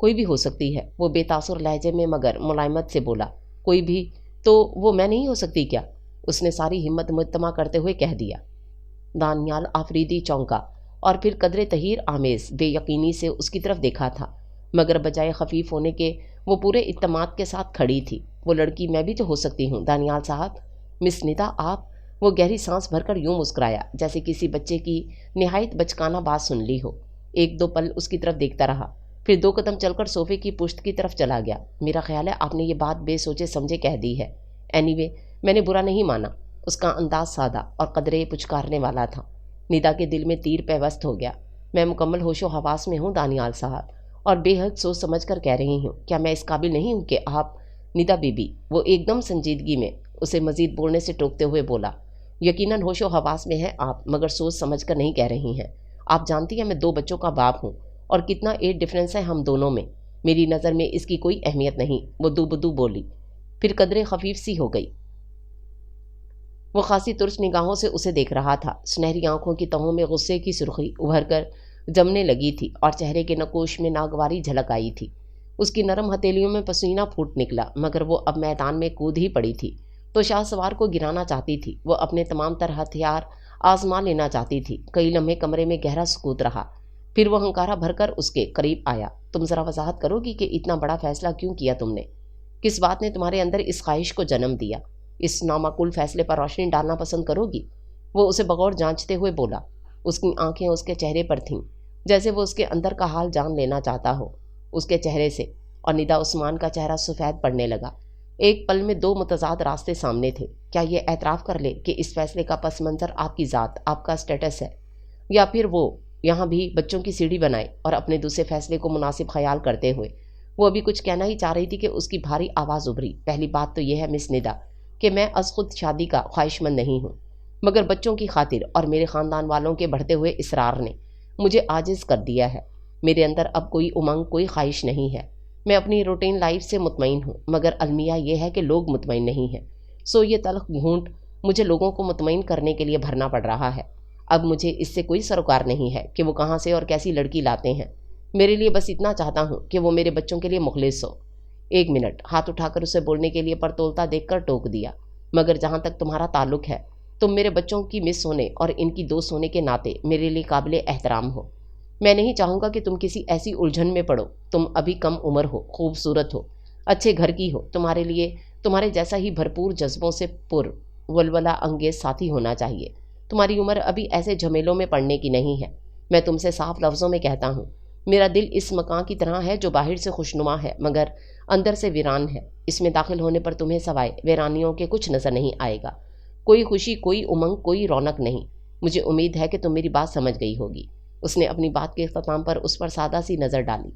کوئی بھی ہو سکتی ہے، وہ بے تاثر لہجے میں مگر ملائمت سے بولا۔ کوئی بھی تو وہ میں نہیں ہو سکتی کیا؟ اس نے ساری ہمت مجتمع کرتے ہوئے کہہ دیا۔ دانیال آفریدی چونکا اور پھر قدرے تحیر آمیز بے یقینی سے اس کی طرف دیکھا تھا، مگر بجائے خفیف ہونے کے وہ پورے اعتماد کے ساتھ کھڑی تھی۔ وہ لڑکی میں بھی تو ہو سکتی ہوں دانیال صاحب۔ مس ندا آپ؟ وہ گہری سانس بھر کر یوں مسکرایا جیسے کسی بچے کی نہایت بچکانہ بات سن لی ہو۔ ایک دو پل اس کی طرف دیکھتا رہا، پھر 2 قدم چل کر صوفے کی پشت کی طرف چلا گیا۔ میرا خیال ہے آپ نے یہ بات بے سوچے سمجھے کہہ دی ہے۔ اینی وے میں نے برا نہیں مانا۔ اس کا انداز سادہ اور قدرے پچکارنے والا تھا۔ ندا کے دل میں تیر پیوست ہو گیا۔ میں مکمل ہوش و حواس میں ہوں دانیال صاحب، اور بے حد سوچ سمجھ کر کہہ رہی ہوں، کیا میں اس قابل نہیں ہوں کہ آپ ندا بی بی؟ وہ ایک دم سنجیدگی میں اسے مزید بولنے سے ٹوکتے ہوئے بولا۔ یقیناً ہوش و حواس میں ہیں آپ، مگر سوچ سمجھ کر نہیں کہہ رہی ہیں۔ آپ جانتی ہیں میں 2 بچوں کا باپ ہوں، اور کتنا ایج ڈفرینس ہے ہم دونوں میں۔ میری نظر میں اس کی کوئی اہمیت نہیں، وہ دو بدو بولی، پھر قدرے خفیف سی ہو گئی۔ وہ خاصی ترس نگاہوں سے اسے دیکھ رہا تھا۔ سنہری آنکھوں کی تہوں میں غصے کی سرخی ابھر کر جمنے لگی تھی اور چہرے کے نقوش میں ناگواری جھلک آئی تھی۔ اس کی نرم ہتھیلیوں میں پسینہ پھوٹ نکلا، مگر وہ اب میدان میں کود ہی پڑی تھی تو شاہ سوار کو گرانا چاہتی تھی۔ وہ اپنے تمام تر ہتھیار آزما لینا چاہتی تھی۔ کئی لمحے کمرے میں گہرا سکوت رہا، پھر وہ ہنکارا بھر کر اس کے قریب آیا۔ تم ذرا وضاحت کرو گی کہ اتنا بڑا فیصلہ کیوں کیا تم نے؟ کس بات نے تمہارے اندر اس خواہش کو جنم دیا؟ اس نامعقول فیصلے پر روشنی ڈالنا پسند کرو گی؟ وہ اسے بغور جانچتے ہوئے بولا۔ اس کی آنکھیں اس کے چہرے پر تھیں، جیسے وہ اس کے اندر کا حال جان لینا چاہتا ہو اس کے چہرے سے، اور ندا عثمان کا چہرہ سفید پڑنے لگا۔ ایک پل میں 2 متضاد راستے سامنے تھے۔ کیا یہ اعتراف کر لے کہ اس فیصلے کا پس منظر آپ کی ذات، آپ کا اسٹیٹس ہے، یا پھر وہ یہاں بھی بچوں کی سیڑھی بنائے اور اپنے دوسرے فیصلے کو مناسب خیال کرتے ہوئے؟ وہ ابھی کچھ کہنا ہی چاہ رہی تھی کہ اس کی بھاری آواز ابھری۔ پہلی بات تو یہ ہے مس ندا کہ میں از خود شادی کا خواہش مند نہیں ہوں، مگر بچوں کی خاطر اور میرے خاندان والوں کے بڑھتے ہوئے اصرار نے مجھے عاجز کر دیا ہے۔ میرے اندر اب کوئی امنگ، کوئی خواہش نہیں ہے۔ میں اپنی روٹین لائف سے مطمئن ہوں، مگر المیہ یہ ہے کہ لوگ مطمئن نہیں ہیں، سو یہ تلخ گھونٹ مجھے لوگوں کو مطمئن کرنے کے لیے بھرنا پڑ رہا ہے۔ اب مجھے اس سے کوئی سروکار نہیں ہے کہ وہ کہاں سے اور کیسی لڑکی لاتے ہیں۔ میرے لیے بس اتنا چاہتا ہوں کہ وہ میرے بچوں کے لیے مخلص ہو۔ 1 منٹ، ہاتھ اٹھا کر اسے بولنے کے لیے پرتولتا دیکھ کر ٹوک دیا۔ مگر جہاں تک تمہارا تعلق ہے، تم میرے بچوں کی مس ہونے اور ان کی دوست ہونے کے ناطے میرے لیے قابل احترام ہو۔ میں نہیں چاہوں گا کہ تم کسی ایسی الجھن میں پڑو۔ تم ابھی کم عمر ہو، خوبصورت ہو، اچھے گھر کی ہو۔ تمہارے لیے تمہارے جیسا ہی بھرپور جذبوں سے پر ولولہ انگیز ساتھی ہونا چاہیے۔ تمہاری عمر ابھی ایسے جھمیلوں میں پڑنے کی نہیں ہے۔ میں تم سے صاف لفظوں میں کہتا ہوں، میرا دل اس مکان کی طرح ہے جو باہر سے خوشنما ہے مگر اندر سے ویران ہے۔ اس میں داخل ہونے پر تمہیں سوائے ویرانیوں کے کچھ نظر نہیں آئے گا، کوئی خوشی، کوئی امنگ، کوئی رونق نہیں۔ مجھے امید ہے کہ تم میری بات سمجھ گئی ہوگی۔ اس نے اپنی بات کے اختتام پر اس پر سادہ سی نظر ڈالی،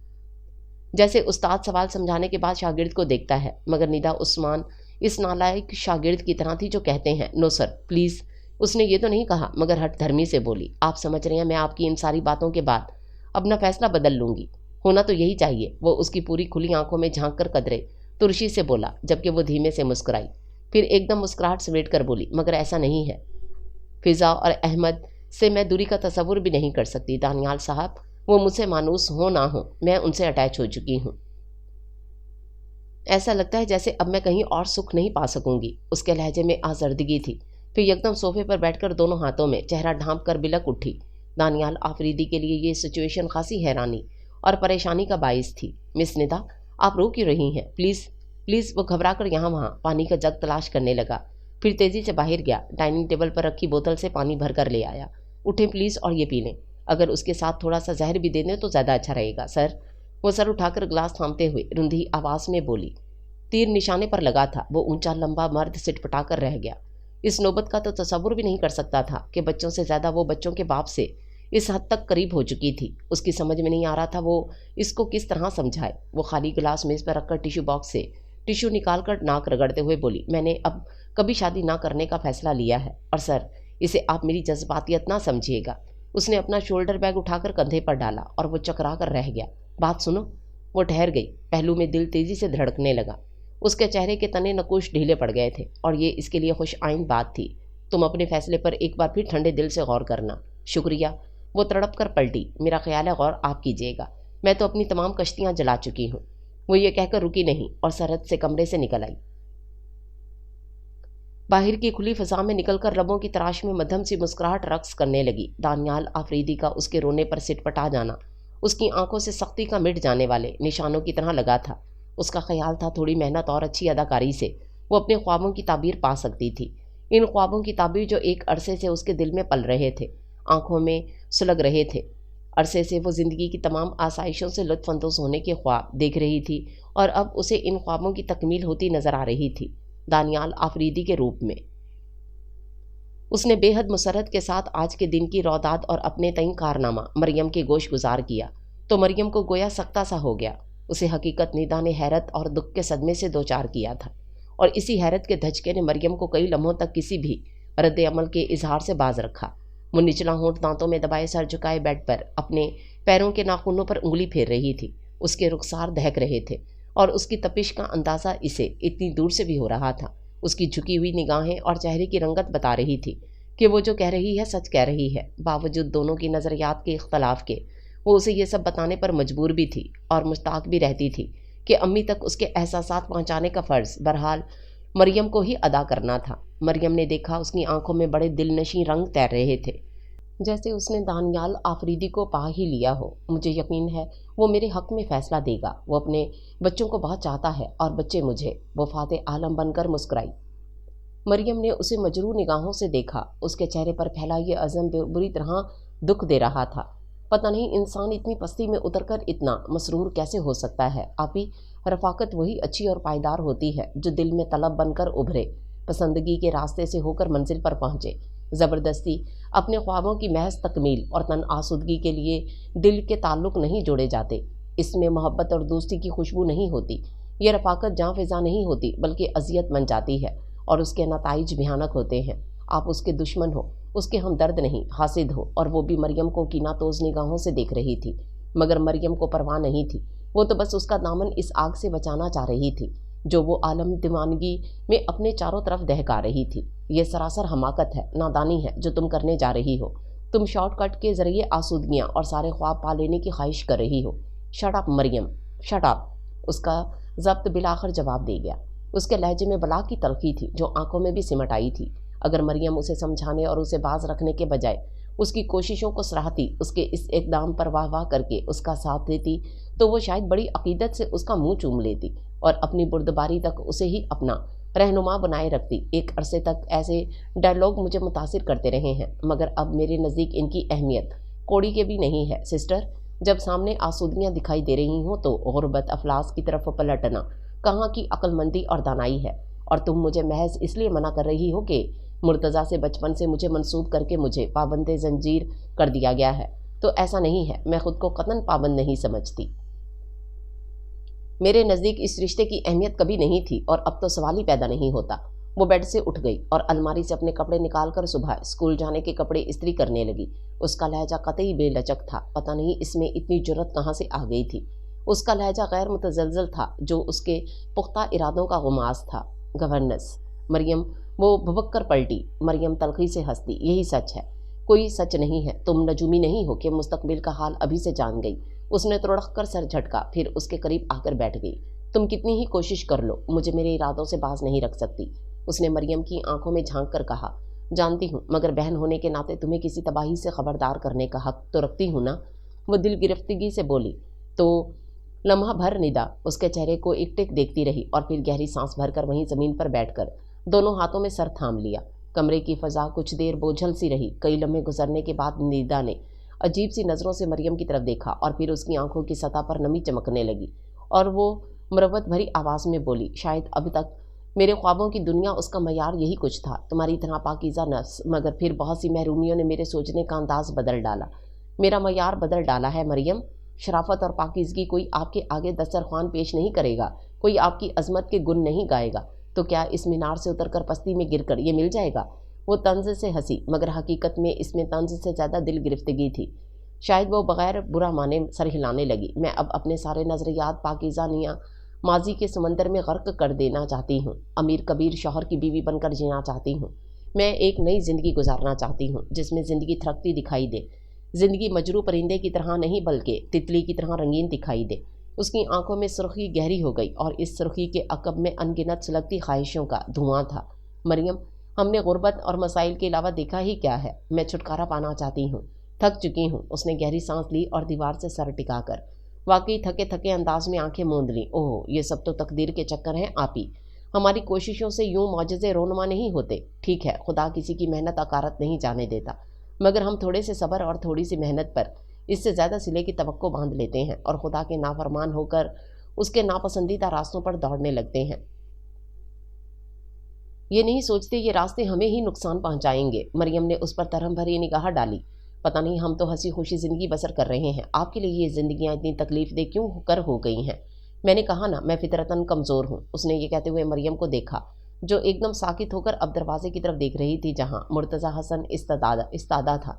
جیسے استاد سوال سمجھانے کے بعد شاگرد کو دیکھتا ہے، مگر ندا عثمان اس نالائق شاگرد کی طرح تھی جو کہتے ہیں نو سر پلیز۔ اس نے یہ تو نہیں کہا، مگر ہٹ دھرمی سے بولی، آپ سمجھ رہے ہیں میں آپ کی ان ساری باتوں کے بعد اپنا فیصلہ بدل لوں گی؟ ہونا تو یہی چاہیے۔ وہ اس کی پوری کھلی آنکھوں میں جھانک کر قدرے ترشی سے بولا، جبکہ وہ دھیمے سے مسکرائی، پھر ایک دم مسکراہٹ سمیٹ کر بولی، مگر ایسا نہیں ہے۔ فضا اور احمد سے میں دوری کا تصور بھی نہیں کر سکتی دانیال صاحب، وہ مجھ سے مانوس ہو نہ ہو، میں ان سے اٹیچ ہو چکی ہوں۔ ایسا لگتا ہے جیسے اب میں کہیں اور سکھ نہیں پا سکوں گی۔ اس کے لہجے میں آزردگی تھی، پھر یکدم صوفے پر بیٹھ کر دونوں ہاتھوں میں چہرہ ڈھانپ کر بلک اٹھی۔ دانیال آفریدی کے لیے یہ سچویشن خاصی حیرانی اور پریشانی کا باعث تھی۔ مس ندا آپ رو کیوں رہی ہیں؟ Please please. وہ گھبرا کر یہاں وہاں پانی کا جگ تلاش کرنے لگا، پھر تیزی سے باہر گیا، ڈائننگ ٹیبل پر رکھی بوتل سے پانی بھر کر لے آیا۔ اٹھیں پلیز اور یہ پی لیں، اگر اس کے ساتھ تھوڑا سا زہر بھی دے دیں تو زیادہ اچھا رہے گا سر۔ وہ سر اٹھا کر گلاس تھامتے ہوئے رندھی آواز میں بولی۔ تیر نشانے پر لگا تھا، وہ اونچا لمبا مرد سٹ پٹا کر رہ گیا۔ اس نوبت کا تو تصور بھی نہیں کر سکتا تھا کہ بچوں سے زیادہ وہ بچوں کے باپ سے اس حد تک قریب ہو چکی تھی۔ اس کی سمجھ میں نہیں آ رہا تھا وہ اس کو کس طرح سمجھائے۔ وہ خالی گلاس میز پر رکھ کر ٹیشو باکس سے ٹیشو نکال کر ناک رگڑتے ہوئے بولی، میں نے اب کبھی شادی نہ کرنے کا فیصلہ لیا ہے، اور سر اسے آپ میری جذباتیت نہ سمجھیے گا۔ اس نے اپنا شولڈر بیگ اٹھا کر کندھے پر ڈالا اور وہ چکرا کر رہ گیا۔ بات سنو۔ وہ ٹھہر گئی، پہلو میں دل تیزی سے دھڑکنے لگا۔ اس کے چہرے کے تنے نقوش ڈھیلے پڑ گئے تھے، اور یہ اس کے لیے خوش آئند بات تھی۔ تم اپنے فیصلے پر ایک بار پھر ٹھنڈے دل سے غور کرنا۔ شکریہ۔ وہ تڑپ کر پلٹی، میرا خیال ہے غور آپ کیجیے گا۔ میں تو اپنی تمام کشتیاں جلا چکی ہوں۔ وہ یہ کہہ کر رکی نہیں اور سرحد سے کمرے سے نکل آئی۔ باہر کی کھلی فضا میں نکل کر لبوں کی تراش میں مدھم سی مسکراہٹ رقص کرنے لگی۔ دانیال آفریدی کا اس کے رونے پر سٹ پٹا جانا اس کی آنکھوں سے سختی کا مٹ جانے والے نشانوں کی طرح لگا تھا۔ اس کا خیال تھا تھوڑی محنت اور اچھی اداکاری سے وہ اپنے خوابوں کی تعبیر پا سکتی تھی۔ ان خوابوں کی تعبیر جو ایک عرصے سے اس کے دل میں پل رہے تھے، آنکھوں میں سلگ رہے تھے۔ عرصے سے وہ زندگی کی تمام آسائشوں سے لطف اندوز ہونے کے خواب دیکھ رہی تھی اور اب اسے ان خوابوں کی تکمیل ہوتی نظر آ رہی تھی، دانیال آفریدی کے روپ میں۔ اس نے بے حد مسرت کے ساتھ آج کے دن کی روداد اور اپنے تئیں کارنامہ مریم کے گوش گزار کیا تو مریم کو گویا سکتا سا ہو گیا۔ اسے حقیقت ندا نے حیرت اور دکھ کے صدمے سے دوچار کیا تھا، اور اسی حیرت کے دھچکے نے مریم کو کئی لمحوں تک کسی بھی رد عمل کے اظہار سے باز رکھا۔ وہ نچلا ہونٹ دانتوں میں دبائے سر جھکائے بیڈ پر اپنے پیروں کے ناخنوں پر انگلی پھیر رہی تھی۔ اس کے رخسار دہک رہے تھے اور اس کی تپش کا اندازہ اسے اتنی دور سے بھی ہو رہا تھا۔ اس کی جھکی ہوئی نگاہیں اور چہرے کی رنگت بتا رہی تھی کہ وہ جو کہہ رہی ہے سچ کہہ رہی ہے۔ باوجود دونوں کی نظریات کے اختلاف کے وہ اسے یہ سب بتانے پر مجبور بھی تھی اور مشتاق بھی رہتی تھی کہ امی تک اس کے احساسات پہنچانے کا فرض بہرحال مریم کو ہی ادا کرنا تھا۔ مریم نے دیکھا اس کی آنکھوں میں بڑے دل نشیں رنگ تیر رہے تھے، جیسے اس نے دانیال آفریدی کو پا ہی لیا ہو۔ مجھے یقین ہے وہ میرے حق میں فیصلہ دے گا۔ وہ اپنے بچوں کو بہت چاہتا ہے اور بچے مجھے، وہ فاتح عالم بن کر مسکرائی۔ مریم نے اسے مجروح نگاہوں سے دیکھا۔ اس کے چہرے پر پھیلا یہ عزم بری طرح دکھ دے رہا تھا۔ پتہ نہیں انسان اتنی پستی میں اتر کر اتنا مسرور کیسے ہو سکتا ہے۔ آپی، رفاقت وہی اچھی اور پائیدار ہوتی ہے جو دل میں طلب بن کر ابھرے، پسندگی کے راستے سے ہو کر منزل پر پہنچے۔ زبردستی اپنے خوابوں کی محض تکمیل اور تن آسودگی کے لیے دل کے تعلق نہیں جوڑے جاتے۔ اس میں محبت اور دوستی کی خوشبو نہیں ہوتی۔ یہ رفاقت جاں فضا نہیں ہوتی بلکہ اذیت بن جاتی ہے اور اس کے نتائج بھیانک ہوتے ہیں۔ آپ اس کے دشمن ہو، اس کے ہمدرد نہیں، حاسد ہو۔ اور وہ بھی مریم کو کینہ توز نگاہوں سے دیکھ رہی تھی، مگر مریم کو پرواہ نہیں تھی۔ وہ تو بس اس کا دامن اس آگ سے بچانا چاہ رہی تھی جو وہ عالم دیوانگی میں اپنے چاروں طرف دہکا رہی تھی۔ یہ سراسر حماقت ہے، نادانی ہے جو تم کرنے جا رہی ہو۔ تم شارٹ کٹ کے ذریعے آسودگیاں اور سارے خواب پا لینے کی خواہش کر رہی ہو۔ شٹ اپ مریم، شٹ اپ، اس کا ضبط بالآخر جواب دے گیا۔ اس کے لہجے میں بلا کی تلخی تھی جو آنکھوں میں بھی سمٹ آئی تھی۔ اگر مریم اسے سمجھانے اور اسے باز رکھنے کے بجائے اس کی کوششوں کو سراہتی، اس کے اس اقدام پر واہ واہ کر کے اس کا ساتھ دیتی تو وہ شاید بڑی عقیدت سے اس کا منہ چوم لیتی اور اپنی بردباری تک اسے ہی اپنا رہنما بنائے رکھتی۔ ایک عرصے تک ایسے ڈائیلاگ مجھے متاثر کرتے رہے ہیں، مگر اب میرے نزدیک ان کی اہمیت کوڑی کے بھی نہیں ہے۔ سسٹر، جب سامنے آسودگیاں دکھائی دے رہی ہوں تو غربت افلاس کی طرف پلٹنا کہاں کی عقل مندی اور دانائی ہے؟ اور تم مجھے محض اس لیے منع کر رہی ہو کہ مرتضیٰ سے بچپن سے مجھے منسوب کر کے مجھے پابند زنجیر کر دیا گیا ہے۔ تو ایسا نہیں ہے، میں خود کو قطعاً پابند نہیں سمجھتی۔ میرے نزدیک اس رشتے کی اہمیت کبھی نہیں تھی اور اب تو سوال ہی پیدا نہیں ہوتا۔ وہ بیڈ سے اٹھ گئی اور الماری سے اپنے کپڑے نکال کر صبح اسکول جانے کے کپڑے استری کرنے لگی۔ اس کا لہجہ قطعی بے لچک تھا، پتہ نہیں اس میں اتنی جرأت کہاں سے آ گئی تھی۔ اس کا لہجہ غیر متزلزل تھا جو اس کے پختہ ارادوں کا غماز تھا۔ گورنس مریم، وہ بھبک کر پلٹی۔ مریم تلخی سے ہنستی۔ یہی سچ ہے، کوئی سچ نہیں ہے۔ تم نجومی نہیں ہو کہ مستقبل کا حال ابھی سے جان گئی۔ اس نے تڑخ کر سر جھٹکا، پھر اس کے قریب آ کر بیٹھ گئی۔ تم کتنی ہی کوشش کر لو، مجھے میرے ارادوں سے باز نہیں رکھ سکتی۔ اس نے مریم کی آنکھوں میں جھانک کر کہا، جانتی ہوں، مگر بہن ہونے کے ناطے تمہیں کسی تباہی سے خبردار کرنے کا حق تو رکھتی ہوں نا۔ وہ دل گرفتگی سے بولی تو لمحہ بھر ندا اس کے چہرے کو ایک ٹک دیکھتی رہی اور پھر گہری سانس بھر کر وہیں زمین پر بیٹھ کر دونوں ہاتھوں میں سر تھام لیا۔ کمرے کی فضا کچھ دیر بوجھل سی رہی۔ کئی لمحے گزرنے کے بعد ندا نے عجیب سی نظروں سے مریم کی طرف دیکھا اور پھر اس کی آنکھوں کی سطح پر نمی چمکنے لگی اور وہ مروت بھری آواز میں بولی، شاید اب تک میرے خوابوں کی دنیا اس کا معیار یہی کچھ تھا، تمہاری طرح پاکیزہ نفس، مگر پھر بہت سی محرومیوں نے میرے سوچنے کا انداز بدل ڈالا، میرا معیار بدل ڈالا ہے۔ مریم، شرافت اور پاکیزگی کوئی آپ کے آگے دسترخوان پیش نہیں کرے گا، کوئی آپ کی عظمت کے گن نہیں گائے گا، تو کیا اس مینار سے اتر کر پستی میں گر کر یہ مل جائے گا؟ وہ طنز سے ہنسی، مگر حقیقت میں اس میں طنز سے زیادہ دل گرفتگی تھی۔ شاید وہ بغیر برا مانے سر ہلانے لگی۔ میں اب اپنے سارے نظریات پاکیزانیہ ماضی کے سمندر میں غرق کر دینا چاہتی ہوں، امیر کبیر شوہر کی بیوی بن کر جینا چاہتی ہوں۔ میں ایک نئی زندگی گزارنا چاہتی ہوں جس میں زندگی تھرکتی دکھائی دے، زندگی مجروح پرندے کی طرح نہیں بلکہ تتلی کی طرح رنگین دکھائی دے۔ اس کی آنکھوں میں سرخی گہری ہو گئی اور اس سرخی کے عقب میں ان گنت سلگتی خواہشوں کا دھواں تھا۔ مریم، ہم نے غربت اور مسائل کے علاوہ دیکھا ہی کیا ہے؟ میں چھٹکارا پانا چاہتی ہوں، تھک چکی ہوں۔ اس نے گہری سانس لی اور دیوار سے سر ٹکا کر واقعی تھکے تھکے انداز میں آنکھیں موند لیں۔ اوہ، یہ سب تو تقدیر کے چکر ہیں آپی، ہماری کوششوں سے یوں معجزے رونما نہیں ہوتے۔ ٹھیک ہے، خدا کسی کی محنت اکارت نہیں جانے دیتا، مگر ہم تھوڑے سے صبر اور تھوڑی سی محنت پر اس سے زیادہ صلے کی توقع باندھ لیتے ہیں اور خدا کے نافرمان ہو کر اس کے ناپسندیدہ راستوں پر دوڑنے لگتے ہیں۔ یہ نہیں سوچتے یہ راستے ہمیں ہی نقصان پہنچائیں گے۔ مریم نے اس پر ترہم بھری نگاہ ڈالی۔ پتہ نہیں، ہم تو ہنسی خوشی زندگی بسر کر رہے ہیں، آپ کے لیے یہ زندگیاں اتنی تکلیف دہ کیوں ہو گئی ہیں؟ میں نے کہا نا، میں فطرتاً کمزور ہوں۔ اس نے یہ کہتے ہوئے مریم کو دیکھا جو ایک دم ساکت ہو کر اب دروازے کی طرف دیکھ رہی تھی جہاں مرتضی حسن استادہ تھا۔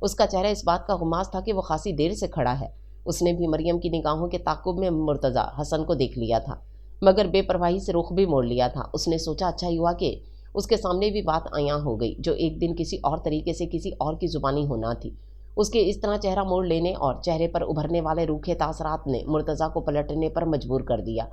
اس کا چہرہ اس بات کا غماز تھا کہ وہ خاصی دیر سے کھڑا ہے۔ اس نے بھی مریم کی نگاہوں کے تعاقب میں مرتضی حسن کو دیکھ لیا تھا، مگر بے پرواہی سے رخ بھی موڑ لیا تھا۔ اس نے سوچا اچھا ہوا کہ اس کے سامنے بھی بات عیاں ہو گئی جو ایک دن کسی اور طریقے سے کسی اور کی زبانی ہونا تھی۔ اس کے اس طرح چہرہ موڑ لینے اور چہرے پر ابھرنے والے روکھے تاثرات نے مرتضیٰ کو پلٹنے پر مجبور کر دیا۔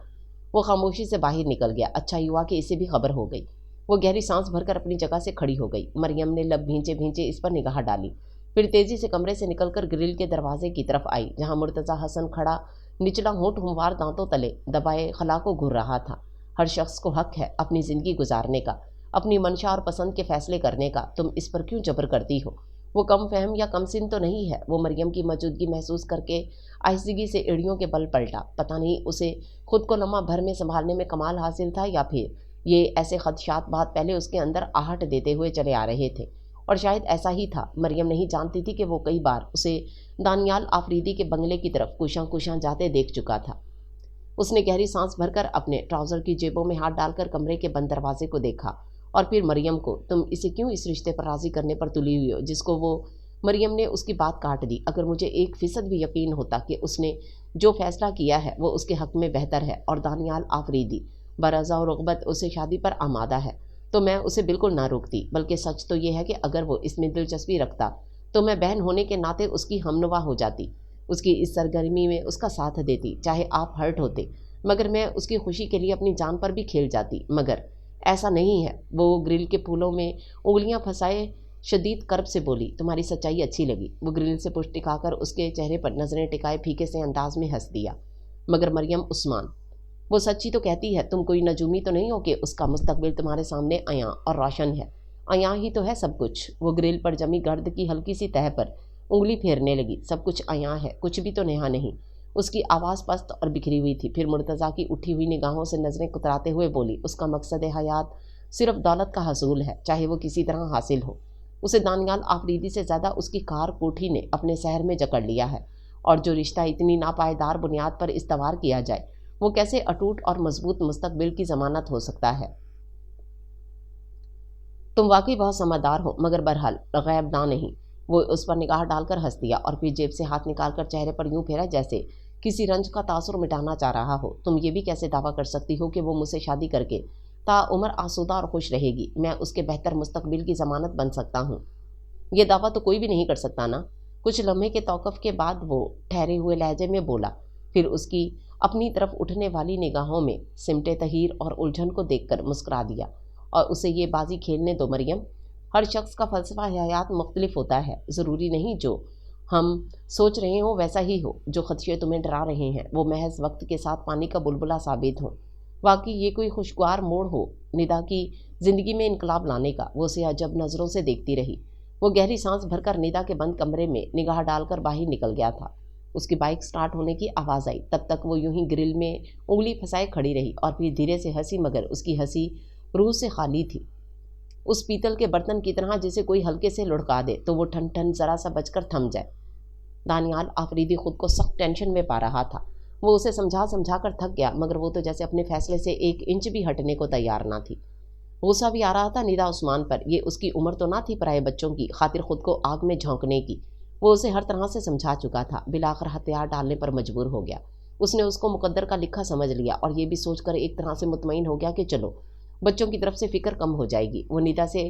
وہ خاموشی سے باہر نکل گیا۔ اچھا ہوا کہ اسے بھی خبر ہو گئی۔ وہ گہری سانس بھر کر اپنی جگہ سے کھڑی ہو گئی۔ مریم نے لب بھینچے بھینچے اس پر نگاہ ڈالی، پھر تیزی سے کمرے سے نکل کر گرل کے دروازے کی طرف آئی جہاں مرتضیٰ حسن کھڑا نچلا ہونٹ ہموار دانتوں تلے دبائے خلا کو گھور رہا تھا۔ ہر شخص کو حق ہے اپنی زندگی گزارنے کا، اپنی منشا اور پسند کے فیصلے کرنے کا، تم اس پر کیوں جبر کرتی ہو؟ وہ کم فہم یا کم سن تو نہیں ہے۔ وہ مریم کی موجودگی محسوس کر کے آہستگی سے ایڑیوں کے بل پلٹا۔ پتہ نہیں اسے خود کو لمحہ بھر میں سنبھالنے میں کمال حاصل تھا یا پھر یہ ایسے خدشات بہت پہلے اس کے اندر آہٹ دیتے ہوئے چلے آ رہے تھے، اور شاید ایسا ہی تھا۔ مریم نہیں جانتی تھی کہ وہ کئی بار اسے دانیال آفریدی کے بنگلے کی طرف کوشاں کوشاں جاتے دیکھ چکا تھا۔ اس نے گہری سانس بھر کر اپنے ٹراؤزر کی جیبوں میں ہاتھ ڈال کر کمرے کے بند دروازے کو دیکھا اور پھر مریم کو۔ تم اسے کیوں اس رشتے پر راضی کرنے پر تلی ہوئی ہو جس کو وہ… مریم نے اس کی بات کاٹ دی۔ اگر مجھے 1% بھی یقین ہوتا کہ اس نے جو فیصلہ کیا ہے وہ اس کے حق میں بہتر ہے اور دانیال آفریدی برضا و رغبت اسے شادی پر آمادہ ہے تو میں اسے بالکل نہ روکتی، بلکہ سچ تو یہ ہے کہ اگر وہ اس میں دلچسپی رکھتا تو میں بہن ہونے کے ناطے اس کی ہمنوا ہو جاتی، اس کی اس سرگرمی میں اس کا ساتھ دیتی، چاہے آپ ہرٹ ہوتے، مگر میں اس کی خوشی کے لیے اپنی جان پر بھی کھیل جاتی۔ مگر ایسا نہیں ہے۔ وہ گرل کے پھولوں میں انگلیاں پھنسائے شدید کرب سے بولی۔ تمہاری سچائی اچھی لگی۔ وہ گرل سے پشت ٹکا کر اس کے چہرے پر نظریں ٹکائے پھیکے سے انداز میں ہنس دیا۔ مگر مریم عثمان، وہ سچی تو کہتی ہے، تم کوئی نجومی تو نہیں ہو کہ اس کا مستقبل تمہارے سامنے عیاں اور روشن ہے۔ عیاں ہی تو ہے سب کچھ۔ وہ گرل پر جمی گرد کی ہلکی سی تہہ پر انگلی پھیرنے لگی۔ سب کچھ عیاں ہے، کچھ بھی تو نہا نہیں۔ اس کی آواز پست اور بکھری ہوئی تھی۔ پھر مرتضیٰ کی اٹھی ہوئی نگاہوں سے نظریں کتراتے ہوئے بولی، اس کا مقصد حیات صرف دولت کا حصول ہے، چاہے وہ کسی طرح حاصل ہو۔ اسے دانیال آفریدی سے زیادہ اس کی کار کوٹھی نے اپنے سحر میں جکڑ لیا ہے، اور جو رشتہ اتنی ناپائیدار بنیاد پر استوار کیا جائے وہ کیسے اٹوٹ اور مضبوط مستقبل کی ضمانت ہو سکتا ہے؟ تم واقعی بہت سمجھدار ہو، مگر بہرحال غیب داں نہیں۔ وہ اس پر نگاہ ڈال کر ہنس دیا اور پھر جیب سے ہاتھ نکال کر چہرے پر یوں پھیرا جیسے کسی رنج کا تاثر مٹانا چاہ رہا ہو۔ تم یہ بھی کیسے دعویٰ کر سکتی ہو کہ وہ مجھ سے شادی کر کے تا عمر آسودہ اور خوش رہے گی؟ میں اس کے بہتر مستقبل کی ضمانت بن سکتا ہوں؟ یہ دعویٰ تو کوئی بھی نہیں کر سکتا نا۔ کچھ لمحے کے توقف کے بعد وہ ٹھہرے ہوئے لہجے میں بولا، پھر اس کی اپنی طرف اٹھنے والی نگاہوں میں سمٹے تحیر اور الجھن کو دیکھ کر مسکرا دیا، اور اسے یہ بازی کھیلنے دو مریم۔ ہر شخص کا فلسفہ حیات مختلف ہوتا ہے۔ ضروری نہیں جو ہم سوچ رہے ہوں ویسا ہی ہو۔ جو خدشے تمہیں ڈرا رہے ہیں وہ محض وقت کے ساتھ پانی کا بلبلہ ثابت ہوں۔ واقعی یہ کوئی خوشگوار موڑ ہو ندا کی زندگی میں انقلاب لانے کا۔ وہ اسے عجب نظروں سے دیکھتی رہی۔ وہ گہری سانس بھر کر ندا کے بند کمرے میں نگاہ ڈال کر باہر نکل گیا تھا۔ اس کی بائک سٹارٹ ہونے کی آواز آئی، تب تک وہ یوں ہی گرل میں انگلی پھنسائے کھڑی رہی اور پھر دھیرے سے ہنسی، مگر اس کی ہنسی روح سے خالی تھی۔ اس پیتل کے برتن کی طرح جسے کوئی ہلکے سے لڑکا دے تو وہ ٹھن ٹھن ذرا سا بچ کر تھم جائے۔ دانیال آفریدی خود کو سخت ٹینشن میں پا رہا تھا۔ وہ اسے سمجھا کر تھک گیا، مگر وہ تو جیسے اپنے فیصلے سے 1 انچ بھی ہٹنے کو تیار نہ تھی۔ غصہ بھی آ رہا تھا ندا عثمان پر۔ یہ اس کی عمر تو نہ تھی پرائے بچوں کی خاطر خود کو آگ میں جھونکنے کی۔ وہ اسے ہر طرح سے سمجھا چکا تھا، بالآخر ہتھیار ڈالنے پر مجبور ہو گیا۔ اس نے اس کو مقدر کا لکھا سمجھ لیا اور یہ بھی سوچ کر ایک طرح سے مطمئن ہو گیا کہ چلو بچوں کی طرف سے فکر کم ہو جائے گی۔ وہ ندا سے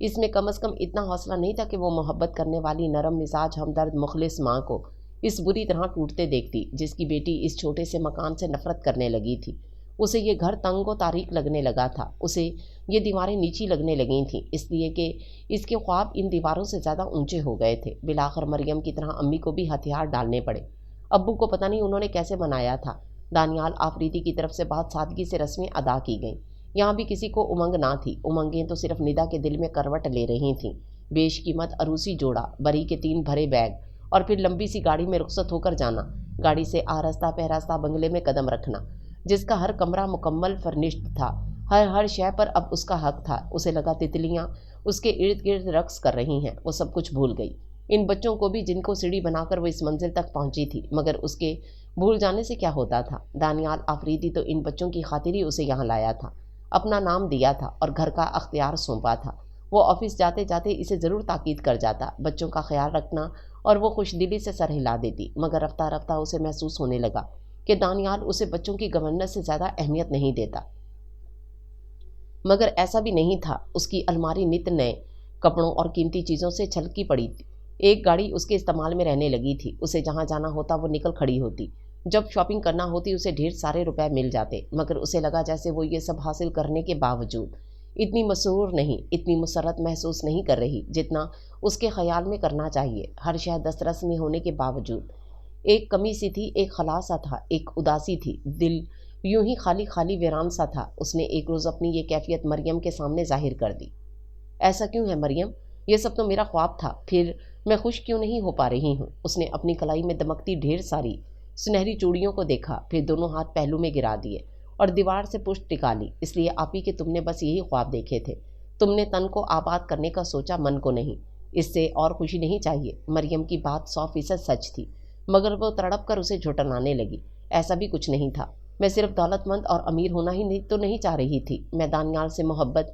اس میں کم از کم اتنا حوصلہ نہیں تھا کہ وہ محبت کرنے والی نرم مزاج ہمدرد مخلص ماں کو اس بری طرح ٹوٹتے دیکھتی جس کی بیٹی اس چھوٹے سے مکان سے نفرت کرنے لگی تھی۔ اسے یہ گھر تنگ و تاریک لگنے لگا تھا، اسے یہ دیواریں نیچی لگنے لگی تھیں، اس لیے کہ اس کے خواب ان دیواروں سے زیادہ اونچے ہو گئے تھے۔ بالآخر مریم کی طرح امی کو بھی ہتھیار ڈالنے پڑے۔ ابو کو پتہ نہیں انہوں نے کیسے بنایا تھا۔ دانیال آفریدی کی طرف سے بہت سادگی سے رسمیں ادا کی گئیں۔ یہاں بھی کسی کو امنگ نہ تھی، امنگیں تو صرف ندا کے دل میں کروٹ لے رہی تھیں۔ بیش قیمت عروسی جوڑا، بری کے 3 بھرے بیگ، اور پھر لمبی سی گاڑی میں رخصت ہو کر جانا، گاڑی سے آہستہ پہراستہ بنگلے میں قدم رکھنا، جس کا ہر کمرہ مکمل فرنشڈ تھا، ہر شے پر اب اس کا حق تھا۔ اسے لگا تتلیاں اس کے ارد گرد رقص کر رہی ہیں، وہ سب کچھ بھول گئی، ان بچوں کو بھی جن کو سیڑھی بنا کر وہ اس منزل تک پہنچی تھی، مگر اس کے بھول جانے سے کیا ہوتا تھا؟ دانیال آفریدی تو ان بچوں کی خاطر ہی اسے یہاں لایا تھا، اپنا نام دیا تھا اور گھر کا اختیار سونپا تھا۔ وہ آفس جاتے جاتے اسے ضرور تاکید کر جاتا، بچوں کا خیال رکھنا، اور وہ خوش دلی سے سر ہلا دیتی، مگر رفتہ رفتہ اسے محسوس ہونے لگا کہ دانیال اسے بچوں کی گورننس سے زیادہ اہمیت نہیں دیتا۔ مگر ایسا بھی نہیں تھا، اس کی الماری نت نئے کپڑوں اور قیمتی چیزوں سے چھلکی پڑی تھی۔ ایک گاڑی اس کے استعمال میں رہنے لگی تھی، اسے جہاں جانا ہوتا وہ نکل کھڑی ہوتی، جب شاپنگ کرنا ہوتی اسے ڈھیر سارے روپے مل جاتے، مگر اسے لگا جیسے وہ یہ سب حاصل کرنے کے باوجود اتنی مسرور نہیں، اتنی مسرت محسوس نہیں کر رہی جتنا اس کے خیال میں کرنا چاہیے۔ ہر شے دسترس میں ہونے کے باوجود ایک کمی سی تھی، ایک خلا سا تھا، ایک اداسی تھی، دل یوں ہی خالی خالی ویران سا تھا۔ اس نے ایک روز اپنی یہ کیفیت مریم کے سامنے ظاہر کر دی۔ ایسا کیوں ہے مریم؟ یہ سب تو میرا خواب تھا، پھر میں خوش کیوں نہیں ہو پا رہی ہوں؟ اس نے اپنی کلائی میں دمکتی ڈھیر ساری سنہری چوڑیوں کو دیکھا، پھر دونوں ہاتھ پہلو میں گرا دیے اور دیوار سے پشت ٹکا لی۔ اس لیے آپی کہ تم نے بس یہی خواب دیکھے تھے، تم نے تن کو آباد کرنے کا سوچا، من کو نہیں۔ اس سے اور خوشی نہیں چاہیے۔ مریم کی بات 100% سچ تھی، مگر وہ تڑپ کر اسے جھٹلانے لگی۔ ایسا بھی کچھ نہیں تھا، میں صرف دولت مند اور امیر ہونا ہی تو نہیں چاہ رہی تھی، میں دانیال سے محبت۔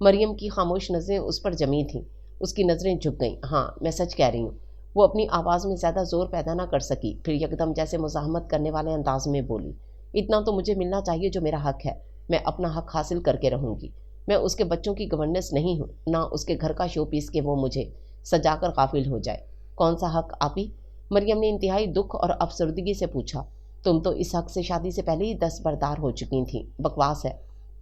مریم کی خاموش نظریں اس پر جمی تھیں، اس کی نظریں جھک گئیں۔ ہاں میں سچ کہہ رہی ہوں۔ وہ اپنی آواز میں زیادہ زور پیدا نہ کر سکی، پھر یکدم جیسے مزاحمت کرنے والے انداز میں بولی، اتنا تو مجھے ملنا چاہیے جو میرا حق ہے، میں اپنا حق حاصل کر کے رہوں گی۔ میں اس کے بچوں کی گورننس نہیں ہوں، نہ اس کے گھر کا شو پیس کہ وہ مجھے سجا کر غافل ہو جائے۔ کون سا حق آپی؟ مریم نے انتہائی دکھ اور افسردگی سے پوچھا۔ تم تو اس حق سے شادی سے پہلے ہی دستبردار ہو چکی تھیں۔ بکواس ہے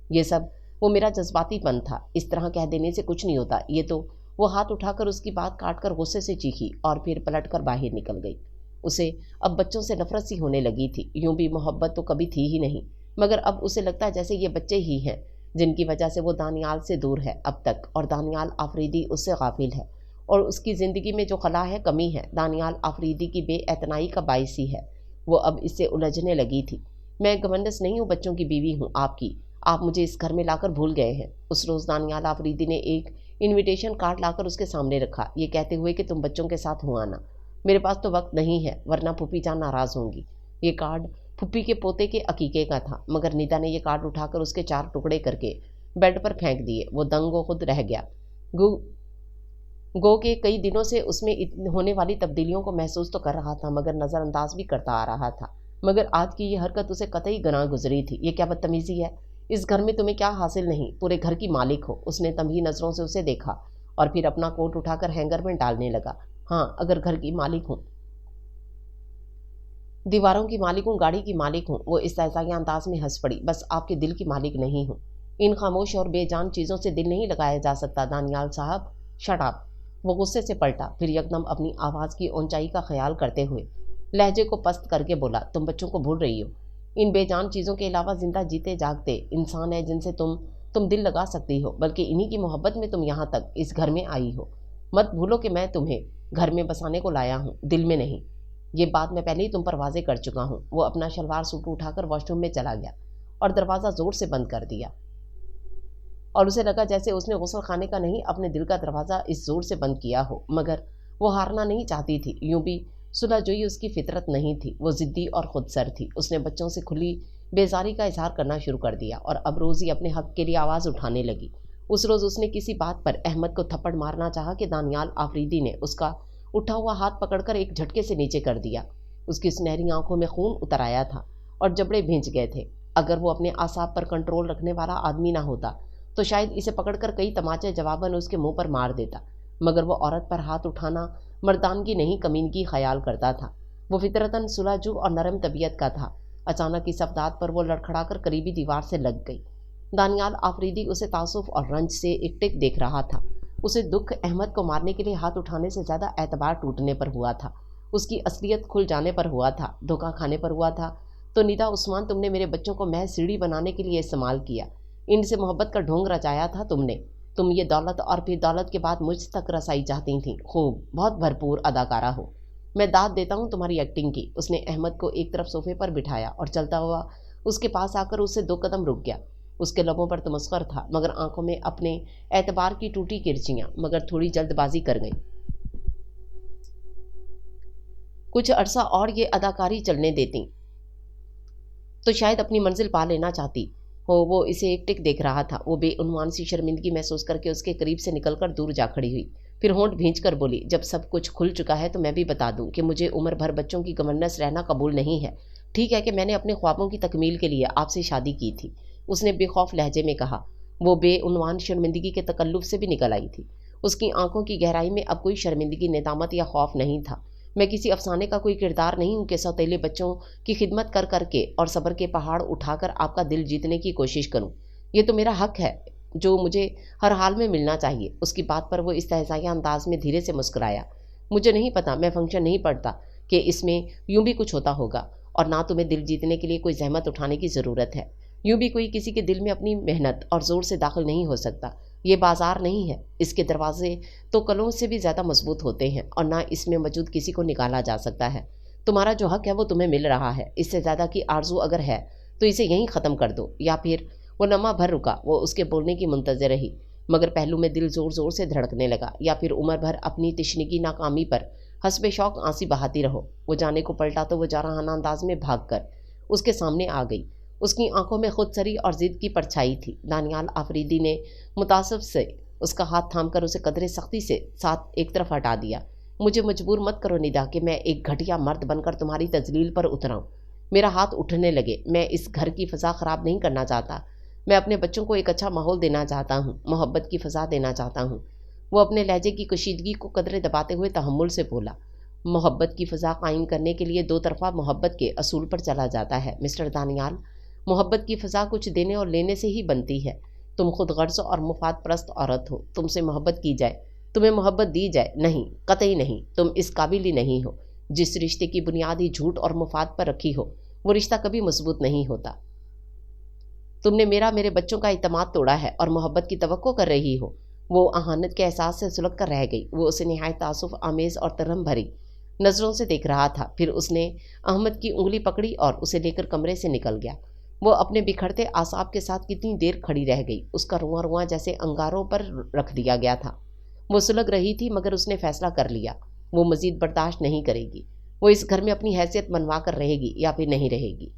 یہ سب، وہ میرا جذباتی پن تھا، اس طرح کہہ دینے سے کچھ نہیں ہوتا یہ تو۔ وہ ہاتھ اٹھا کر اس کی بات کاٹ کر غصے سے چیخی اور پھر پلٹ کر باہر نکل گئی۔ اسے اب بچوں سے نفرت سی ہونے لگی تھی۔ یوں بھی محبت تو کبھی تھی ہی نہیں، مگر اب اسے لگتا ہے جیسے یہ بچے ہی ہیں جن کی وجہ سے وہ دانیال سے دور ہے اب تک، اور دانیال آفریدی اس سے غافل ہے، اور اس کی زندگی میں جو خلا ہے، کمی ہے، دانیال آفریدی کی بے اعتنائی کا باعث ہی ہے۔ وہ اب اس سے الجھنے لگی تھی۔ میں گورننس نہیں ہوں، بچوں کی بیوی ہوں آپ کی، آپ مجھے اس گھر میں لا کر بھول گئے ہیں۔ اس روز دانیال آفریدی نے ایک انویٹیشن کارڈ لا کر اس کے سامنے رکھا، یہ کہتے ہوئے کہ تم بچوں کے ساتھ ہو آنا۔ میرے پاس تو وقت نہیں ہے، ورنہ پھوپھی جان ناراض ہوں گی۔ یہ کارڈ پھوپھی کے پوتے کے عقیقے کا تھا، مگر ندا نے یہ کارڈ اٹھا کر اس کے 4 ٹکڑے کر کے بیڈ پر پھینک دیے۔ وہ دنگ و خود رہ گیا، گو کہ کئی دنوں سے اس میں ہونے والی تبدیلیوں کو محسوس تو کر رہا تھا، مگر نظر انداز بھی کرتا آ رہا تھا۔ مگر آج کی یہ حرکت اسے قطعی گناہ گزری تھی۔ یہ کیا بدتمیزی ہے؟ اس گھر میں تمہیں کیا حاصل نہیں؟ پورے گھر کی مالک ہو۔ اس نے تمبی نظروں سے اسے دیکھا اور پھر اپنا کوٹ اٹھا کر ہینگر میں ڈالنے لگا۔ ہاں اگر گھر کی مالک ہوں، دیواروں کی مالک ہوں، گاڑی کی مالک ہوں۔ وہ استہزائیہ انداز میں ہنس پڑی۔ بس آپ کے دل کی مالک نہیں ہوں۔ ان خاموش اور بے جان چیزوں سے دل نہیں لگایا جا سکتا دانیال صاحب، شٹ اپ۔ وہ غصے سے پلٹا، پھر یکدم اپنی آواز کی اونچائی کا خیال کرتے ہوئے لہجے کو پست کر کے بولا، تم بچوں کو بھول رہی ہو۔ ان بے جان چیزوں کے علاوہ زندہ جیتے جاگتے انسان ہیں جن سے تم دل لگا سکتی ہو، بلکہ انہی کی محبت میں تم یہاں تک اس گھر میں آئی ہو۔ مت بھولو کہ میں تمہیں گھر میں بسانے کو لایا ہوں، دل میں نہیں۔ یہ بات میں پہلے ہی تم پر واضح کر چکا ہوں۔ وہ اپنا شلوار سوٹ اٹھا کر واش روم میں چلا گیا اور دروازہ زور سے بند کر دیا، اور اسے لگا جیسے اس نے غسل خانے کا نہیں اپنے دل کا دروازہ اس زور سے بند کیا ہو۔ مگر وہ ہارنا نہیں چاہتی تھی، یوں بھی صلح جوئی اس کی فطرت نہیں تھی، وہ ضدی اور خود سر تھی۔ اس نے بچوں سے کھلی بیزاری کا اظہار کرنا شروع کر دیا اور اب روز ہی اپنے حق کے لیے آواز اٹھانے لگی۔ اس روز اس نے کسی بات پر احمد کو تھپڑ مارنا چاہا کہ دانیال آفریدی نے اس کا اٹھا ہوا ہاتھ پکڑ کر ایک جھٹکے سے نیچے کر دیا۔ اس کی سنہری آنکھوں میں خون اتر آیا تھا اور جبڑے بھیج گئے تھے۔ اگر وہ اپنے اعصاب پر کنٹرول رکھنے والا آدمی نہ ہوتا تو شاید اسے پکڑ کر کئی تماچے جواباً اس کے منہ پر مار دیتا، مگر وہ عورت پر ہاتھ اٹھانا مردانگی نہیں کمینگی خیال کرتا تھا۔ وہ فطرتاً صلحجو اور نرم طبیعت کا تھا۔ اچانک اس افداد پر وہ لڑکھڑا کر قریبی دیوار سے لگ گئی۔ دانیال آفریدی اسے تعصب اور رنج سے ایک ٹک دیکھ رہا تھا۔ اسے دکھ احمد کو مارنے کے لیے ہاتھ اٹھانے سے زیادہ اعتبار ٹوٹنے پر ہوا تھا، اس کی اصلیت کھل جانے پر ہوا تھا، دھوکہ کھانے پر ہوا تھا۔ تو ندا عثمان، تم نے میرے بچوں کو محض سیڑھی بنانے کے لیے استعمال کیا، ان سے محبت کا ڈھونگ رچایا تھا تم نے۔ تم یہ دولت اور پھر دولت کے بعد مجھ تک رسائی چاہتی تھیں۔ خوب، بہت بھرپور اداکارہ ہو، میں داد دیتا ہوں تمہاری ایکٹنگ کی۔ اس نے احمد کو ایک طرف صوفے پر بٹھایا اور چلتا ہوا اس کے پاس آ کر اس سے 2 قدم رک گیا۔ اس کے لبوں پر تمسخر تھا، مگر آنکھوں میں اپنے اعتبار کی ٹوٹی کرچیاں، مگر تھوڑی جلد بازی کر گئیں۔ کچھ عرصہ اور یہ اداکاری چلنے دیتی تو شاید اپنی منزل پا لینا چاہتی ہو۔ وہ اسے ایک ٹک دیکھ رہا تھا۔ وہ بے عنوان سی شرمندگی محسوس کر کے اس کے قریب سے نکل کر دور جا کھڑی ہوئی، پھر ہونٹ بھینچ کر بولی، جب سب کچھ کھل چکا ہے تو میں بھی بتا دوں کہ مجھے عمر بھر بچوں کی گورننس رہنا قبول نہیں ہے۔ ٹھیک ہے کہ میں نے اپنے خوابوں کی تکمیل کے لیے آپ سے شادی کی تھی، اس نے بے خوف لہجے میں کہا۔ وہ بے عنوان شرمندگی کے تکلف سے بھی نکل آئی تھی۔ اس کی آنکھوں کی گہرائی میں اب کوئی شرمندگی، ندامت یا خوف نہیں تھا۔ میں کسی افسانے کا کوئی کردار نہیں ہوں کہ سوتیلے بچوں کی خدمت کر کر کے اور صبر کے پہاڑ اٹھا کر آپ کا دل جیتنے کی کوشش کروں۔ یہ تو میرا حق ہے جو مجھے ہر حال میں ملنا چاہیے۔ اس کی بات پر وہ استہزائیہ انداز میں دھیرے سے مسکرایا۔ مجھے نہیں پتا، میں فنکشن نہیں پڑھتا کہ اس میں یوں بھی کچھ ہوتا ہوگا، اور نہ تمہیں دل جیتنے کے لیے کوئی زحمت اٹھانے کی ضرورت ہے۔ یوں بھی کوئی کسی کے دل میں اپنی محنت اور زور سے داخل نہیں ہو سکتا۔ یہ بازار نہیں ہے، اس کے دروازے تو کلوں سے بھی زیادہ مضبوط ہوتے ہیں، اور نہ اس میں موجود کسی کو نکالا جا سکتا ہے۔ تمہارا جو حق ہے وہ تمہیں مل رہا ہے، اس سے زیادہ کی آرزو اگر ہے تو اسے یہیں ختم کر دو۔ یا پھر وہ لمحہ بھر رکا، وہ اس کے بولنے کی منتظر رہی، مگر پہلو میں دل زور زور سے دھڑکنے لگا۔ یا پھر عمر بھر اپنی تشنگی ناکامی پر حسب شوق آنسی بہاتی رہو۔ وہ جانے کو پلٹا تو وہ جارحانہ انداز میں بھاگ کر اس کے سامنے آ گئی۔ اس کی آنکھوں میں خود سری اور ضد کی پرچھائی تھی۔ دانیال آفریدی نے متعصب سے اس کا ہاتھ تھام کر اسے قدرے سختی سے ساتھ ایک طرف ہٹا دیا۔ مجھے مجبور مت کرو ندا کہ میں ایک گھٹیا مرد بن کر تمہاری تذلیل پر اتراؤں۔ میرا ہاتھ اٹھنے لگے، میں اس گھر کی فضا خراب نہیں کرنا چاہتا۔ میں اپنے بچوں کو ایک اچھا ماحول دینا چاہتا ہوں، محبت کی فضا دینا چاہتا ہوں۔ وہ اپنے لہجے کی کشیدگی کو قدرے دباتے ہوئے تحمل سے بولا۔ محبت کی فضا قائم کرنے کے لیے 2 طرفہ محبت کے اصول پر چلا جاتا ہے مسٹر دانیال۔ محبت کی فضا کچھ دینے اور لینے سے ہی بنتی ہے۔ تم خود غرض اور مفاد پرست عورت ہو، تم سے محبت کی جائے، تمہیں محبت دی جائے، نہیں، قطعی نہیں۔ تم اس قابل ہی نہیں ہو۔ جس رشتے کی بنیاد ہی جھوٹ اور مفاد پر رکھی ہو، وہ رشتہ کبھی مضبوط نہیں ہوتا۔ تم نے میرے بچوں کا اعتماد توڑا ہے اور محبت کی توقع کر رہی ہو۔ وہ اہانت کے احساس سے سلگ کر رہ گئی۔ وہ اسے نہایت تعصب آمیز اور ترہم بھری نظروں سے دیکھ رہا تھا۔ پھر اس نے احمد کی انگلی پکڑی اور اسے لے کر کمرے سے نکل گیا۔ وہ اپنے بکھرتے اعصاب کے ساتھ کتنی دیر کھڑی رہ گئی۔ اس کا رواں رواں جیسے انگاروں پر رکھ دیا گیا تھا۔ وہ سلگ رہی تھی، مگر اس نے فیصلہ کر لیا، وہ مزید برداشت نہیں کرے گی۔ وہ اس گھر میں اپنی حیثیت منوا کر رہے گی یا پھر نہیں رہے گی۔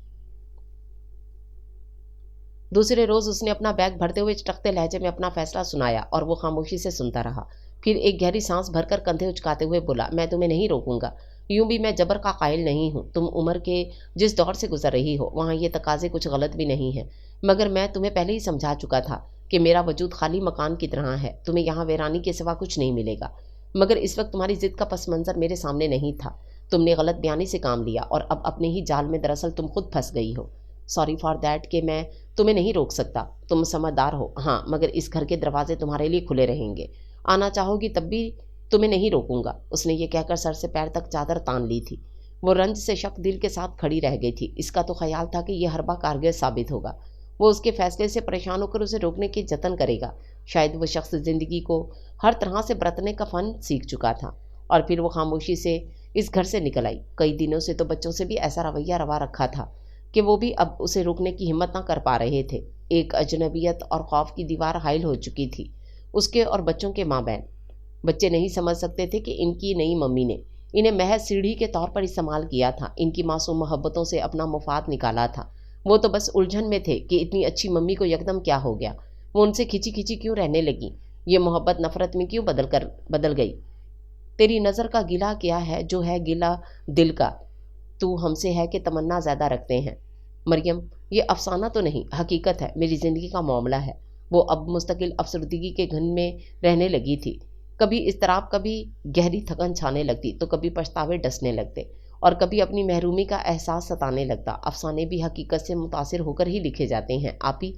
دوسرے روز اس نے اپنا بیگ بھرتے ہوئے چٹکتے لہجے میں اپنا فیصلہ سنایا، اور وہ خاموشی سے سنتا رہا۔ پھر ایک گہری سانس بھر کر کندھے اچکاتے ہوئے بولا، میں تمہیں نہیں روکوں گا۔ یوں بھی میں جبر کا قائل نہیں ہوں۔ تم عمر کے جس دور سے گزر رہی ہو وہاں یہ تقاضے کچھ غلط بھی نہیں ہیں، مگر میں تمہیں پہلے ہی سمجھا چکا تھا کہ میرا وجود خالی مکان کی طرح ہے، تمہیں یہاں ویرانی کے سوا کچھ نہیں ملے گا۔ مگر اس وقت تمہاری ضد کا پس منظر میرے سامنے نہیں تھا۔ تم نے غلط بیانی سے کام لیا، اور اب اپنے ہی جال میں دراصل تم خود پھنس گئی ہو۔ سوری فار دیٹ کہ میں تمہیں نہیں روک سکتا۔ تم سمجھدار ہو، ہاں، مگر اس گھر کے دروازے تمہارے لیے کھلے رہیں گے۔ آنا چاہو گی تب بھی تمہیں نہیں روکوں گا۔ اس نے یہ کہہ کر سر سے پیر تک چادر تان لی تھی۔ وہ رنج سے شک دل کے ساتھ کھڑی رہ گئی تھی۔ اس کا تو خیال تھا کہ یہ حربہ کارگر ثابت ہوگا۔ وہ اس کے فیصلے سے پریشان ہو کر اسے روکنے کے جتن کرے گا۔ شاید وہ شخص زندگی کو ہر طرح سے برتنے کا فن سیکھ چکا تھا۔ اور پھر وہ خاموشی سے اس گھر سے نکل آئی۔ کئی دنوں سے تو بچوں سے بھی ایسا رویہ روا رکھا تھا کہ وہ بھی اب اسے روکنے کی ہمت نہ کر پا رہے تھے۔ ایک اجنبیت اور خوف کی دیوار حائل ہو چکی تھی اس کے اور بچوں کے مابین۔ بچے نہیں سمجھ سکتے تھے کہ ان کی نئی ممی نے انہیں محض سیڑھی کے طور پر استعمال کیا تھا، ان کی معصوم محبتوں سے اپنا مفاد نکالا تھا۔ وہ تو بس الجھن میں تھے کہ اتنی اچھی ممی کو یکدم کیا ہو گیا، وہ ان سے کھچی کھچی کیوں رہنے لگی، یہ محبت نفرت میں کیوں بدل گئی۔ تیری نظر کا گلہ کیا ہے جو ہے گلہ دل کا، تو ہم سے ہے کہ تمنا زیادہ رکھتے ہیں۔ مریم، یہ افسانہ تو نہیں، حقیقت ہے، میری زندگی کا معاملہ ہے۔ وہ اب مستقل افسردگی کے گھن میں رہنے لگی تھی۔ کبھی اضطراب، کبھی گہری تھکن چھانے لگتی تو کبھی پچھتاوے ڈسنے لگتے اور کبھی اپنی محرومی کا احساس ستانے لگتا۔ افسانے بھی حقیقت سے متاثر ہو کر ہی لکھے جاتے ہیں آپی،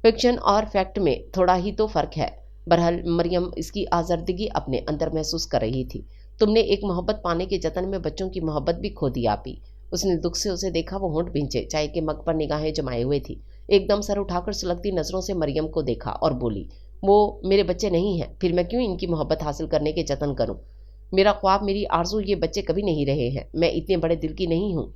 فکشن اور فیکٹ میں تھوڑا ہی تو فرق ہے۔ برحال مریم اس کی آزردگی اپنے اندر محسوس کر رہی تھی۔ تم نے ایک محبت پانے کے جتن میں بچوں کی محبت بھی کھو دی آپی۔ اس نے دکھ سے اسے دیکھا، وہ ہونٹ بھینچے چائے کے مگ پر نگاہیں جمائے ہوئے تھی۔ ایک دم سر اٹھا کر سلگتی نظروں سے مریم کو دیکھا اور بولی، وہ میرے بچے نہیں ہیں، پھر میں کیوں ان کی محبت حاصل کرنے کے جتن کروں؟ میرا خواب، میری آرزو یہ بچے کبھی نہیں رہے ہیں۔ میں اتنے بڑے دل کی نہیں ہوں۔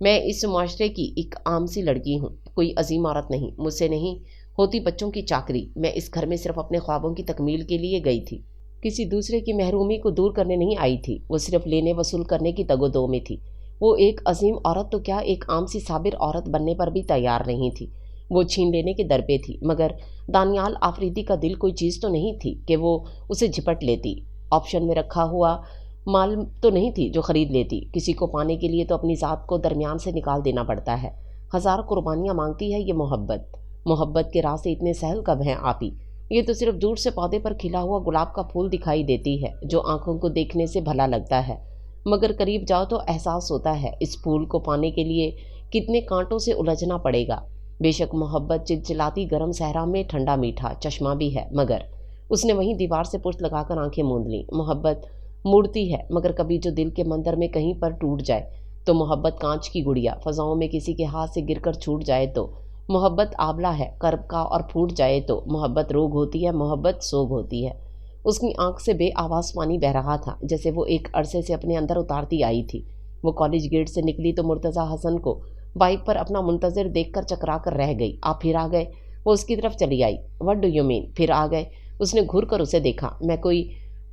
میں اس معاشرے کی ایک عام سی لڑکی ہوں، کوئی عظیم عورت نہیں۔ مجھ سے نہیں ہوتی بچوں کی چاکری۔ میں اس گھر میں صرف اپنے خوابوں کی تکمیل کے لیے گئی تھی، کسی دوسرے کی محرومی کو دور کرنے نہیں آئی تھی۔ وہ صرف لینے وصول کرنے کی تگ و دو میں تھی۔ وہ ایک عظیم عورت تو کیا، ایک عام سی صابر عورت بننے پر بھی تیار نہیں تھی۔ وہ چھین لینے کے در پہ تھی، مگر دانیال آفریدی کا دل کوئی چیز تو نہیں تھی کہ وہ اسے جھپٹ لیتی۔ آپشن میں رکھا ہوا مال تو نہیں تھی جو خرید لیتی۔ کسی کو پانے کے لیے تو اپنی ذات کو درمیان سے نکال دینا پڑتا ہے۔ ہزار قربانیاں مانگتی ہے یہ محبت۔ محبت کے راستے اتنے سہل کب ہیں آپی؟ یہ تو صرف دور سے پودے پر کھلا ہوا گلاب کا پھول دکھائی دیتی ہے جو آنکھوں کو دیکھنے سے بھلا لگتا ہے، مگر قریب جاؤ تو احساس ہوتا ہے اس پھول کو پانے کے لیے کتنے کانٹوں سے الجھنا پڑے گا۔ بے شک محبت چلچلاتی گرم صحرا میں ٹھنڈا میٹھا چشمہ بھی ہے، مگر اس نے وہیں دیوار سے پشت لگا کر آنکھیں موند لیں۔ محبت مڑتی ہے، مگر کبھی جو دل کے مندر میں کہیں پر ٹوٹ جائے تو محبت کانچ کی گڑیا فضاؤں میں کسی کے ہاتھ سے گر کر چھوٹ جائے تو محبت آبلہ ہے کرب کا اور پھوٹ جائے تو محبت روگ ہوتی ہے، محبت سوگ ہوتی ہے۔ اس کی آنکھ سے بے آواز پانی بہہ رہا تھا جیسے وہ ایک عرصے سے اپنے اندر اتارتی آئی تھی۔ وہ کالج گیٹ سے نکلی تو مرتضیٰ حسن کو بائک پر اپنا منتظر دیکھ کر چکرا کر رہ گئی۔ آپ پھر آ گئے؟ وہ اس کی طرف چلی آئی۔ وٹ ڈو یو مین پھر آ گئے؟ اس نے گھور کر اسے دیکھا۔ میں کوئی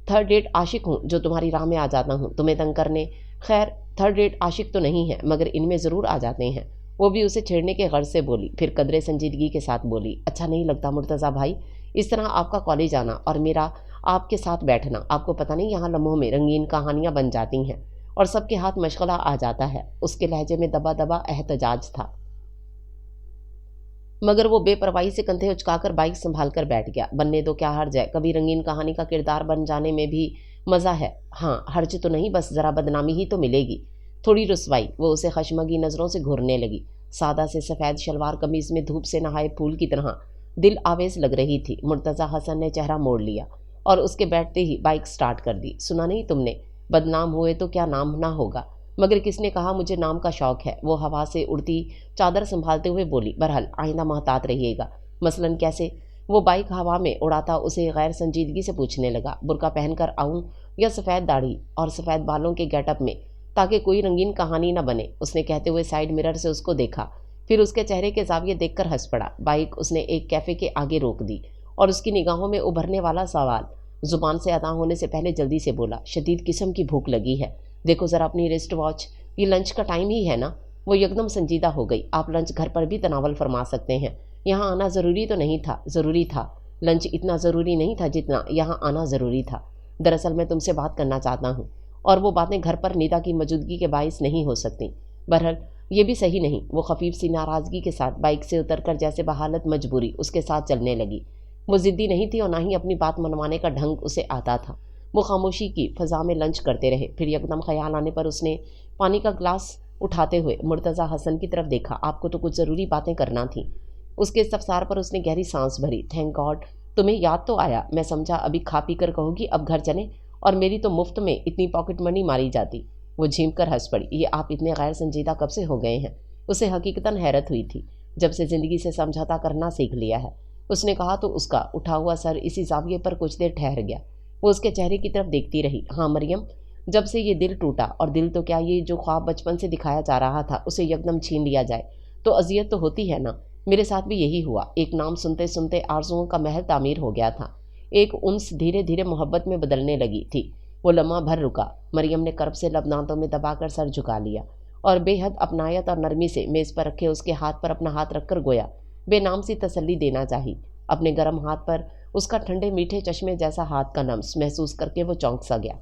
تھرڈ ریٹ عاشق ہوں جو تمہاری راہ میں آ جاتا ہوں تمہیں تنگ کرنے؟ خیر تھرڈ ریٹ عاشق تو نہیں ہے، مگر ان میں ضرور آ جاتے ہیں۔ وہ بھی اسے چھیڑنے کے غرض سے بولی، پھر قدرے سنجیدگی کے ساتھ بولی، اچھا نہیں لگتا مرتضیٰ بھائی اس طرح آپ کا کالج آنا اور میرا آپ کے ساتھ بیٹھنا؟ آپ کو پتہ نہیں یہاں لمحوں میں رنگین کہانیاں بن جاتی ہیں اور سب کے ہاتھ مشغلہ آ جاتا ہے۔ اس کے لہجے میں دبا دبا احتجاج تھا، مگر وہ بے پرواہی سے کندھے اچکا کر بائک سنبھال کر بیٹھ گیا۔ بننے دو، کیا حرج ہے؟ کبھی رنگین کہانی کا کردار بن جانے میں بھی مزہ ہے۔ ہاں حرج تو نہیں، بس ذرا بدنامی ہی تو ملے گی، تھوڑی رسوائی۔ وہ اسے خشمگی نظروں سے گھورنے لگی۔ سادہ سے سفید شلوار قمیض میں دھوپ سے نہائے پھول کی طرح دل آویز لگ رہی تھی۔ مرتضیٰ حسن نے چہرہ موڑ لیا اور اس کے بیٹھتے ہی بائک سٹارٹ کر دی۔ سنا نہیں تم نے، بدنام ہوئے تو کیا نام نہ ہوگا؟ مگر کس نے کہا مجھے نام کا شوق ہے؟ وہ ہوا سے اڑتی چادر سنبھالتے ہوئے بولی، بہرحال آئندہ محتاط رہیے گا۔ مثلاً کیسے؟ وہ بائک ہوا میں اڑاتا اسے غیر سنجیدگی سے پوچھنے لگا۔ برقع پہن کر آؤں یا سفید داڑھی اور سفید بالوں کے گیٹ اپ میں، تاکہ کوئی رنگین کہانی نہ بنے؟ اس نے کہتے ہوئے سائیڈ مرر سے اس کو دیکھا، پھر اس کے چہرے کے زاویے دیکھ کر ہنس پڑا۔ بائک اس نے ایک کیفے کے آگے روک دی اور اس کی نگاہوں میں ابھرنے والا سوال زبان سے ادا ہونے سے پہلے جلدی سے بولا، شدید قسم کی بھوک لگی ہے، دیکھو ذرا اپنی رسٹ واچ، یہ لنچ کا ٹائم ہی ہے نا؟ وہ یکدم سنجیدہ ہو گئی۔ آپ لنچ گھر پر بھی تناول فرما سکتے ہیں، یہاں آنا ضروری تو نہیں تھا؟ ضروری تھا، لنچ اتنا ضروری نہیں تھا جتنا یہاں آنا ضروری تھا۔ دراصل میں تم سے بات کرنا چاہتا ہوں اور وہ باتیں گھر پر نیتا کی موجودگی کے باعث نہیں ہو سکتی۔ بہرحال یہ بھی صحیح نہیں۔ وہ خفیف سی ناراضگی کے ساتھ بائک سے اتر کر جیسے بحالت مجبوری اس کے ساتھ چلنے لگی۔ وہ ضدی نہیں تھی اور نہ ہی اپنی بات منوانے کا ڈھنگ اسے آتا تھا۔ وہ خاموشی کی فضا میں لنچ کرتے رہے۔ پھر یکدم خیال آنے پر اس نے پانی کا گلاس اٹھاتے ہوئے مرتضیٰ حسن کی طرف دیکھا۔ آپ کو تو کچھ ضروری باتیں کرنا تھیں۔ اس کے استفسار پر اس نے گہری سانس بھری۔ تھینک گاڈ تمہیں یاد تو آیا، میں سمجھا ابھی کھا پی کر کہو گی اب گھر چلیں، اور میری تو مفت میں اتنی پاکٹ منی ماری جاتی۔ وہ جھیم کر ہنس پڑی۔ یہ آپ اتنے غیر سنجیدہ کب سے ہو گئے ہیں؟ اسے حقیقتاً حیرت ہوئی تھی۔ جب سے زندگی سے سمجھوتا کرنا سیکھ لیا ہے، اس نے کہا تو اس کا اٹھا ہوا سر اسی زاویے پر کچھ دیر ٹھہر گیا۔ وہ اس کے چہرے کی طرف دیکھتی رہی۔ ہاں مریم، جب سے یہ دل ٹوٹا، اور دل تو کیا یہ جو خواب بچپن سے دکھایا جا رہا تھا اسے یکدم چھین لیا جائے تو اذیت تو ہوتی ہے نا؟ میرے ساتھ بھی یہی ہوا۔ ایک نام سنتے سنتے آرزوؤں کا محل تعمیر ہو گیا تھا۔ ایک انس دھیرے دھیرے محبت میں بدلنے لگی تھی۔ وہ لمحہ بھر رکا۔ مریم نے کرب سے لب دانتوں میں دبا کر سر جھکا لیا اور بے حد اپنایت اور نرمی سے میز پر رکھے اس کے ہاتھ پر اپنا ہاتھ رکھ کر گویا بے نام سی تسلی دینا چاہی۔ اپنے گرم ہاتھ پر اس کا ٹھنڈے میٹھے چشمے جیسا ہاتھ کا لمس محسوس کر کے وہ چونک سا گیا،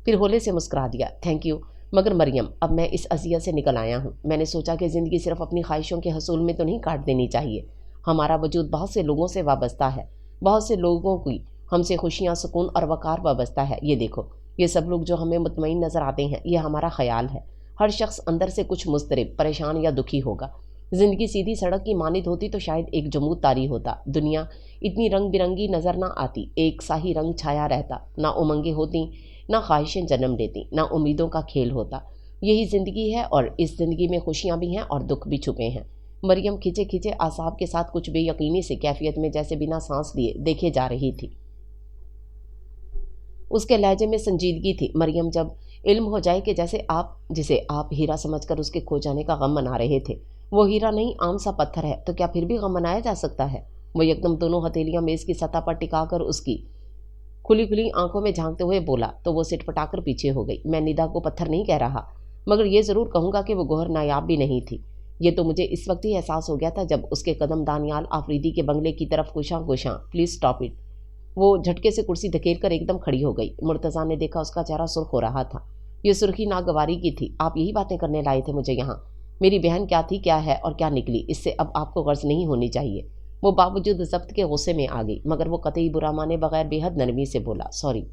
پھر ہولے سے مسکرا دیا۔ تھینک یو، مگر مریم اب میں اس اذیت سے نکل آیا ہوں۔ میں نے سوچا کہ زندگی صرف اپنی خواہشوں کے حصول میں تو نہیں کاٹ دینی چاہیے۔ ہمارا وجود بہت سے لوگوں سے وابستہ ہے، بہت سے لوگوں کی ہم سے خوشیاں، سکون اور وقار وابستہ ہے۔ یہ دیکھو، یہ سب لوگ جو ہمیں مطمئن نظر آتے ہیں، یہ ہمارا خیال ہے۔ ہر شخص اندر سے کچھ مضطرب، پریشان یا دکھی ہوگا۔ زندگی سیدھی سڑک کی مانند ہوتی تو شاید ایک جمود طاری ہوتا، دنیا اتنی رنگ برنگی نظر نہ آتی، ایک سا ہی رنگ چھایا رہتا، نہ امنگیں ہوتی، نہ خواہشیں جنم لیتی، نہ امیدوں کا کھیل ہوتا۔ یہی زندگی ہے، اور اس زندگی میں خوشیاں بھی ہیں اور دکھ بھی چھپے ہیں۔ مریم کھچے کھچے اعصاب کے ساتھ کچھ بے یقینی سے کیفیت میں جیسے بنا سانس لیے دیکھے جا رہی تھی۔ اس کے لہجے میں سنجیدگی تھی۔ مریم، جب علم ہو جائے کہ جسے آپ ہیرا سمجھ کر اس کے کھو جانے کا غم منا رہے تھے، وہ ہیرا نہیں عام سا پتھر ہے، تو کیا پھر بھی غم منایا جا سکتا ہے؟ وہ یکدم دونوں ہتھیلیاں میز کی سطح پر ٹکا کر اس کی کھلی آنکھوں میں جھانکتے ہوئے بولا تو وہ سٹ پٹا کر پیچھے ہو گئی۔ میں ندا کو پتھر نہیں کہہ رہا، مگر یہ ضرور کہوں گا کہ وہ گوہر نایاب بھی نہیں تھی۔ یہ تو مجھے اس وقت ہی احساس ہو گیا تھا جب اس کے قدم دانیال آفریدی کے بنگلے کی طرف گشاں پلیز سٹاپ اٹ۔ وہ جھٹکے سے کرسی دھکیل کر ایک دم کھڑی ہو گئی۔ مرتضیٰ نے دیکھا اس کا چہرہ سرخ ہو رہا تھا۔ یہ سرخی ناگواری کی تھی۔ آپ یہی باتیں کرنے لائے تھے مجھے یہاں؟ میری بہن کیا تھی، کیا ہے اور کیا نکلی، اس سے اب آپ کو غرض نہیں ہونی چاہیے۔ وہ باوجود ضبط کے غصے میں آ گئی، مگر وہ قطعی برا مانے بغیر بے حد نرمی سے بولا، سوری،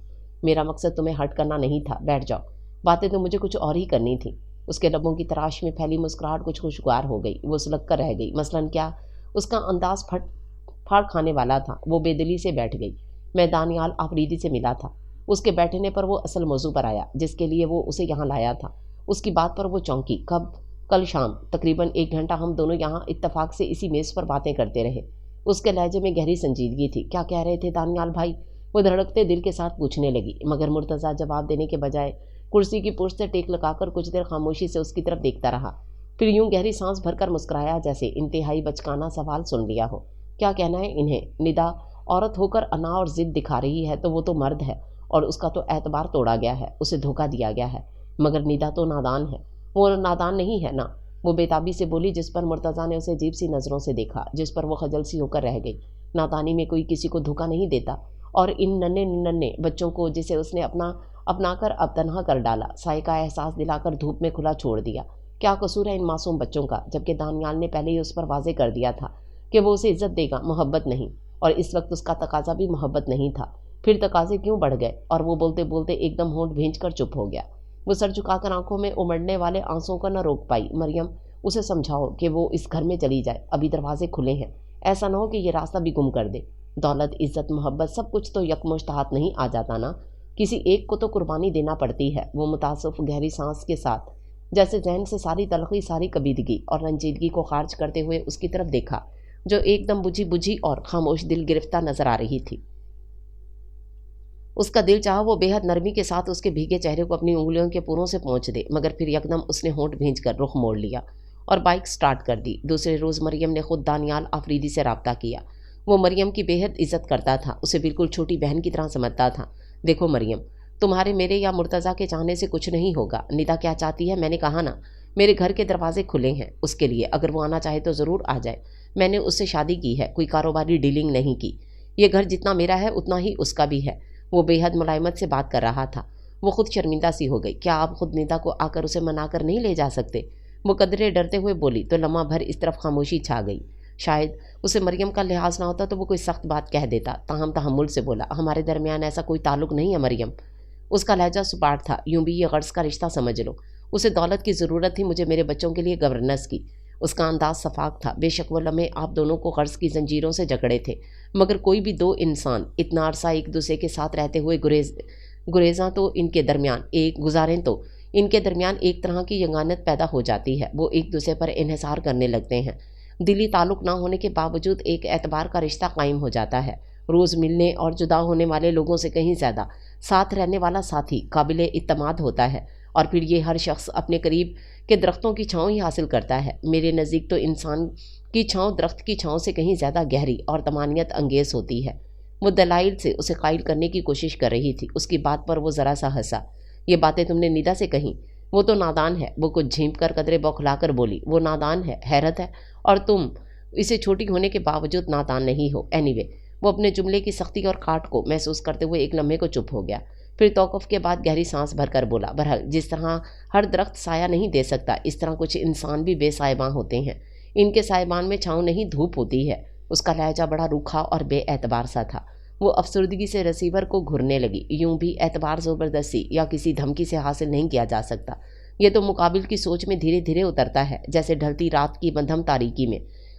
میرا مقصد تمہیں ہرٹ کرنا نہیں تھا، بیٹھ جاؤ، باتیں تو مجھے کچھ اور ہی کرنی تھیں۔ اس کے لبوں کی تراش میں پھیلی مسکراہٹ کچھ خوشگوار ہو گئی۔ وہ سلگ کر رہ گئی۔ مثلاً کیا؟ اس کا انداز پھاڑ کھانے والا تھا۔ وہ بے دلی سے بیٹھ گئی۔ میں دانیال آفریدی سے ملا تھا۔ اس کے بیٹھنے پر وہ اصل موضوع پر آیا جس کے لیے وہ اسے یہاں لایا تھا۔ اس کی بات پر وہ چونکی۔ کب؟ کل شام تقریباً 1 گھنٹہ ہم دونوں یہاں اتفاق سے اسی میز پر باتیں کرتے رہے۔ اس کے لہجے میں گہری سنجیدگی تھی۔ کیا کہہ رہے تھے دانیال بھائی؟ وہ دھڑکتے دل کے ساتھ پوچھنے لگی، مگر مرتضیٰ جواب دینے کے بجائے کرسی کی پشت سے ٹیک لگا کر کچھ دیر خاموشی سے اس کی طرف دیکھتا رہا، پھر یوں گہری سانس بھر کر مسکرایا جیسے انتہائی بچکانہ سوال سن لیا ہو۔ کیا کہنا ہے انہیں؟ ندا عورت ہو کر انا اور ضد دکھا رہی ہے تو وہ تو مرد ہے، اور اس کا تو اعتبار توڑا گیا ہے، اسے دھوکہ دیا گیا ہے۔ مگر ندا تو نادان ہے۔ وہ نادان نہیں ہے نا؟ وہ بےتابی سے بولی، جس پر مرتضیٰ نے اسے عجیب سی نظروں سے دیکھا، جس پر وہ خجل سی ہو کر رہ گئی۔ نادانی میں کوئی کسی کو دھوکہ نہیں دیتا، اور ان ننھے بچوں کو جسے اس نے اپنا کر اب تنہا کر ڈالا، سائے کا احساس دلا کر دھوپ میں کھلا چھوڑ دیا، کیا قصور ہے ان معصوم بچوں کا؟ جبکہ دانیال نے پہلے ہی اس پر واضح کر دیا تھا کہ وہ اسے عزت دے گا، محبت نہیں، اور اس وقت اس کا تقاضا بھی محبت نہیں تھا۔ پھر تقاضے کیوں بڑھ گئے؟ اور وہ بولتے بولتے ایک دم ہونٹ بھینچ کر چپ ہو گیا۔ وہ سر جھکا کر آنکھوں میں امڑنے والے آنسوں کو نہ روک پائی۔ مریم، اسے سمجھاؤ کہ وہ اس گھر میں چلی جائے، ابھی دروازے کھلے ہیں، ایسا نہ ہو کہ یہ راستہ بھی گم کر دے۔ دولت، عزت، محبت، سب کچھ تو یکمشت ہاتھ نہیں آ جاتا نا، کسی ایک کو تو قربانی دینا پڑتی ہے۔ وہ متاسف گہری سانس کے ساتھ جیسے ذہن سے ساری تلخی، ساری کبیدگی اور رنجیدگی کو خارج کرتے ہوئے اس کی طرف دیکھا جو ایک دم بجھی اور خاموش دل گرفتہ نظر آ رہی تھی۔ اس کا دل چاہا وہ بے حد نرمی کے ساتھ اس کے بھیگے چہرے کو اپنی انگلیوں کے پوروں سے پہنچ دے، مگر پھر یکدم اس نے ہونٹ بھینچ کر رخ موڑ لیا اور بائک سٹارٹ کر دی۔ دوسرے روز مریم نے خود دانیال آفریدی سے رابطہ کیا۔ وہ مریم کی بے حد عزت کرتا تھا، اسے بالکل چھوٹی بہن کی طرح سمجھتا تھا۔ دیکھو مریم، تمہارے، میرے یا مرتضیٰ کے چاہنے سے کچھ نہیں ہوگا۔ ندا کیا چاہتی ہے میں نے کہا نا، میرے گھر کے دروازے کھلے ہیں اس کے لیے، اگر وہ آنا چاہے تو ضرور آ جائے۔ میں نے اس سے شادی کی ہے، کوئی کاروباری ڈیلنگ نہیں کی۔ یہ گھر جتنا میرا ہے اتنا ہی اس کا بھی ہے۔ وہ بے حد ملائمت سے بات کر رہا تھا۔ وہ خود شرمندہ سی ہو گئی۔ کیا آپ خود ندا کو آ کر اسے منا کر نہیں لے جا سکتے؟ وہ قدرے ڈرتے ہوئے بولی تو لمحہ بھر اس طرف خاموشی چھا گئی۔ شاید اسے مریم کا لحاظ نہ ہوتا تو وہ کوئی سخت بات کہہ دیتا، تاہم تحمل سے بولا، ہمارے درمیان ایسا کوئی تعلق نہیں ہے مریم۔ اس کا لہجہ سپاٹ تھا، یوں بھی یہ غرض کا رشتہ سمجھ لو۔ اسے دولت کی ضرورت تھی، مجھے میرے بچوں کے لیے گورننس کی۔ اس کا انداز شفاف تھا۔ بے شک وہ لمحے آپ دونوں کو غرض کی زنجیروں سے جکڑے تھے، مگر کوئی بھی دو انسان اتنا عرصہ ایک دوسرے کے ساتھ رہتے ہوئے گزاریں تو ان کے درمیان ایک طرح کی یگانت پیدا ہو جاتی ہے۔ وہ ایک دوسرے پر انحصار کرنے لگتے ہیں۔ دلی تعلق نہ ہونے کے باوجود ایک اعتبار کا رشتہ قائم ہو جاتا ہے۔ روز ملنے اور جدا ہونے والے لوگوں سے کہیں زیادہ ساتھ رہنے والا ساتھی قابل اعتماد ہوتا ہے، اور پھر یہ ہر شخص اپنے قریب کے درختوں کی چھاؤں ہی حاصل کرتا ہے۔ میرے نزدیک تو انسان کی چھاؤں درخت کی چھاؤں سے کہیں زیادہ گہری اور طمانینت انگیز ہوتی ہے۔ وہ دلائل سے اسے قائل کرنے کی کوشش کر رہی تھی۔ اس کی بات پر وہ ذرا سا ہنسا۔ یہ باتیں تم نے ندا سے کہیں؟ وہ تو نادان ہے۔ وہ کچھ جھینپ کر قدرے بوکھلا کر بولی، وہ نادان ہے، حیرت ہے، اور تم اسے چھوٹی ہونے کے باوجود نادان نہیں ہو۔ اینی وے، وہ اپنے جملے کی سختی اور کاٹ کو محسوس کرتے ہوئے ایک لمحے کو چپ ہو گیا، پھر توقف کے بعد گہری سانس بھر کر بولا، بہرحال جس طرح ہر درخت سایہ نہیں دے سکتا، اس طرح کچھ انسان بھی بے سائباں ہوتے ہیں۔ ان کے سائبان میں چھاؤں نہیں، دھوپ ہوتی ہے۔ اس کا لہجہ بڑا روکھا اور بے اعتبار سا تھا۔ وہ افسردگی سے ریسیور کو گھورنے لگی۔ یوں بھی اعتبار زبردستی یا کسی دھمکی سے حاصل نہیں کیا جا سکتا، یہ تو مقابل کی سوچ میں دھیرے دھیرے اترتا ہے، جیسے ڈھلتی رات کی مدھم تاریکی میں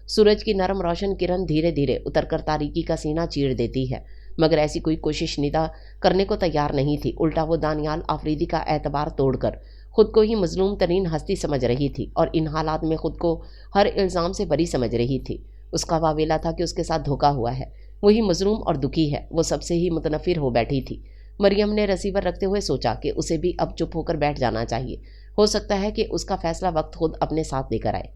سورج کی نرم روشن کرن دھیرے دھیرے اتر کر تاریکی کا سینہ چیر دیتی ہے۔ مگر ایسی کوئی کوشش ندا کرنے کو تیار نہیں تھی، الٹا وہ دانیال آفریدی کا اعتبار توڑ کر خود کو ہی مظلوم ترین ہستی سمجھ رہی تھی اور ان حالات میں خود کو ہر الزام سے بری سمجھ رہی تھی۔ اس کا واویلا تھا کہ اس کے ساتھ دھوکا ہوا ہے، وہی مظلوم اور دکھی ہے، وہ سب سے ہی متنفر ہو بیٹھی تھی۔ مریم نے ریسیور رکھتے ہوئے سوچا کہ اسے بھی اب چپ ہو کر بیٹھ جانا چاہیے، ہو سکتا ہے کہ اس کا فیصلہ وقت خود اپنے ساتھ لے کر آئے۔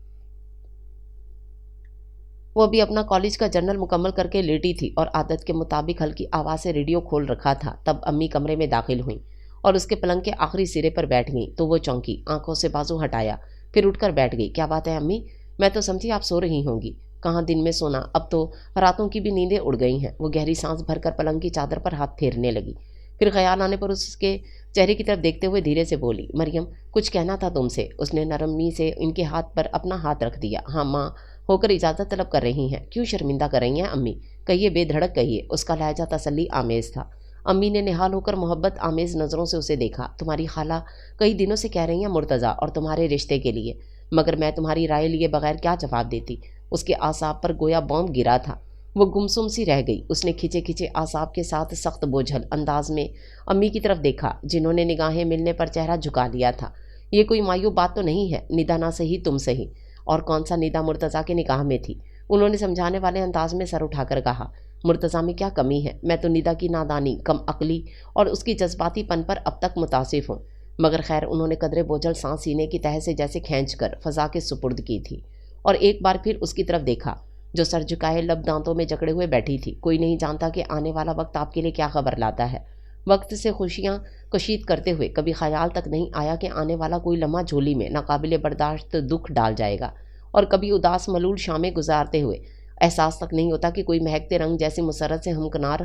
وہ ابھی اپنا کالج کا جرنل مکمل کر کے لیٹی تھی اور عادت کے مطابق ہلکی آواز سے ریڈیو کھول رکھا تھا، تب امی کمرے میں داخل ہوئیں اور اس کے پلنگ کے آخری سرے پر بیٹھ گئیں تو وہ چونکی، آنکھوں سے بازو ہٹایا، پھر اٹھ کر بیٹھ گئی۔ کیا بات ہے امی؟ میں تو سمجھی آپ سو رہی ہوں گی۔ کہاں دن میں سونا، اب تو راتوں کی بھی نیندیں اڑ گئی ہیں۔ وہ گہری سانس بھر کر پلنگ کی چادر پر ہاتھ پھیرنے لگی، پھر خیال آنے پر اس کے چہرے کی طرف دیکھتے ہوئے دھیرے سے بولی، مریم کچھ کہنا تھا تم سے۔ اس نے نرمی سے ان کے ہاتھ پر اپنا ہاتھ رکھ دیا۔ ہاں ماں ہو کر اجازت طلب کر رہی ہیں، کیوں شرمندہ کر رہی ہیں امی؟ کہیے، بے دھڑک کہیے۔ اس کا لہجہ تسلی آمیز تھا۔ امی نے نہال ہو کر محبت آمیز نظروں سے اسے دیکھا۔ تمہاری خالہ کئی دنوں سے کہہ رہی ہیں مرتضیٰ اور تمہارے رشتے کے لیے، مگر میں تمہاری رائے لیے بغیر کیا جواب دیتی؟ اس کے اعصاب پر گویا بم گرا تھا، وہ گمسم سی رہ گئی۔ اس نے کھچے کھچے اعصاب کے ساتھ سخت بوجھل انداز میں امی کی طرف دیکھا، جنہوں نے نگاہیں ملنے پر چہرہ جھکا لیا تھا۔ یہ کوئی مایوب بات تو نہیں ہے، ندا نہ صحیح تم صحیح۔ اور کون سا ندا مرتضیٰ کے نکاح میں تھی؟ انہوں نے سمجھانے والے انداز میں سر اٹھا کر کہا، مرتضیٰ میں کیا کمی ہے؟ میں تو ندا کی نادانی، کم عقلی اور اس کی جذباتی پن پر اب تک متاسف ہوں، مگر خیر۔ انہوں نے قدرے بوجھل سانس سینے کی تہہ سے جیسے کھینچ کر فضا کے سپرد کی تھی اور ایک بار پھر اس کی طرف دیکھا جو سر جھکائے لب دانتوں میں جکڑے ہوئے بیٹھی تھی۔ کوئی نہیں جانتا کہ آنے والا وقت آپ کے لیے کیا خبر لاتا ہے۔ وقت سے خوشیاں کشید کرتے ہوئے کبھی خیال تک نہیں آیا کہ آنے والا کوئی لمحہ جھولی میں ناقابل برداشت دکھ ڈال جائے گا، اور کبھی اداس ملول شامیں گزارتے ہوئے احساس تک نہیں ہوتا کہ کوئی مہکتے رنگ جیسی مسرت سے ہمکنار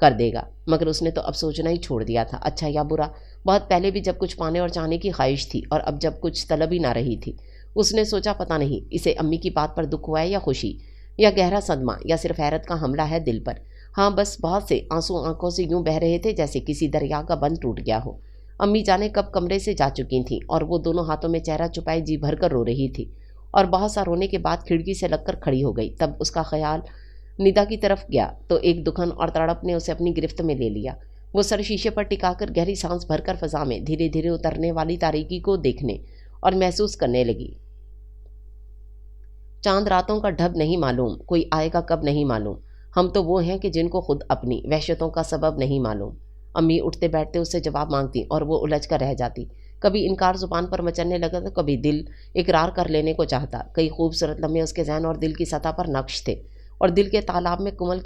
کر دے گا۔ مگر اس نے تو اب سوچنا ہی چھوڑ دیا تھا، اچھا یا برا۔ بہت پہلے بھی جب کچھ پانے اور چاہنے کی خواہش تھی، اور اب جب کچھ طلب ہی نہ رہی تھی۔ اس نے سوچا پتہ نہیں اسے امی کی بات پر دکھ ہوا ہے یا خوشی، یا گہرا صدمہ، یا صرف حیرت کا حملہ ہے دل پر۔ ہاں بس بہت سے آنسو آنکھوں سے یوں بہہ رہے تھے جیسے کسی دریا کا بند ٹوٹ گیا ہو۔ امی جانے کب کمرے سے جا چکی تھیں اور وہ دونوں ہاتھوں میں چہرہ چھپائے جی بھر کر رو رہی تھی، اور بہت سا رونے کے بعد کھڑکی سے لگ کر کھڑی ہو گئی۔ تب اس کا خیال ندا کی طرف گیا تو ایک دکھن اور تڑپ نے اسے اپنی گرفت میں لے لیا۔ وہ سر شیشے پر ٹکا کر گہری سانس بھر کر فضا میں دھیرے دھیرے اترنے والی تاریکی کو دیکھنے اور محسوس کرنے لگی۔ چاند راتوں کا ڈھب نہیں معلوم، کوئی آئے گا کب نہیں معلوم، ہم تو وہ ہیں کہ جن کو خود اپنی وحشتوں کا سبب نہیں معلوم۔ امی اٹھتے بیٹھتے اس سے جواب مانگتی اور وہ الجھ کر رہ جاتی۔ کبھی انکار زبان پر مچلنے لگا تو کبھی دل اقرار کر لینے کو چاہتا۔ کئی خوبصورت لمحے اس کے ذہن اور دل کی سطح پر نقش تھے، اور دل کے تالاب میں کمل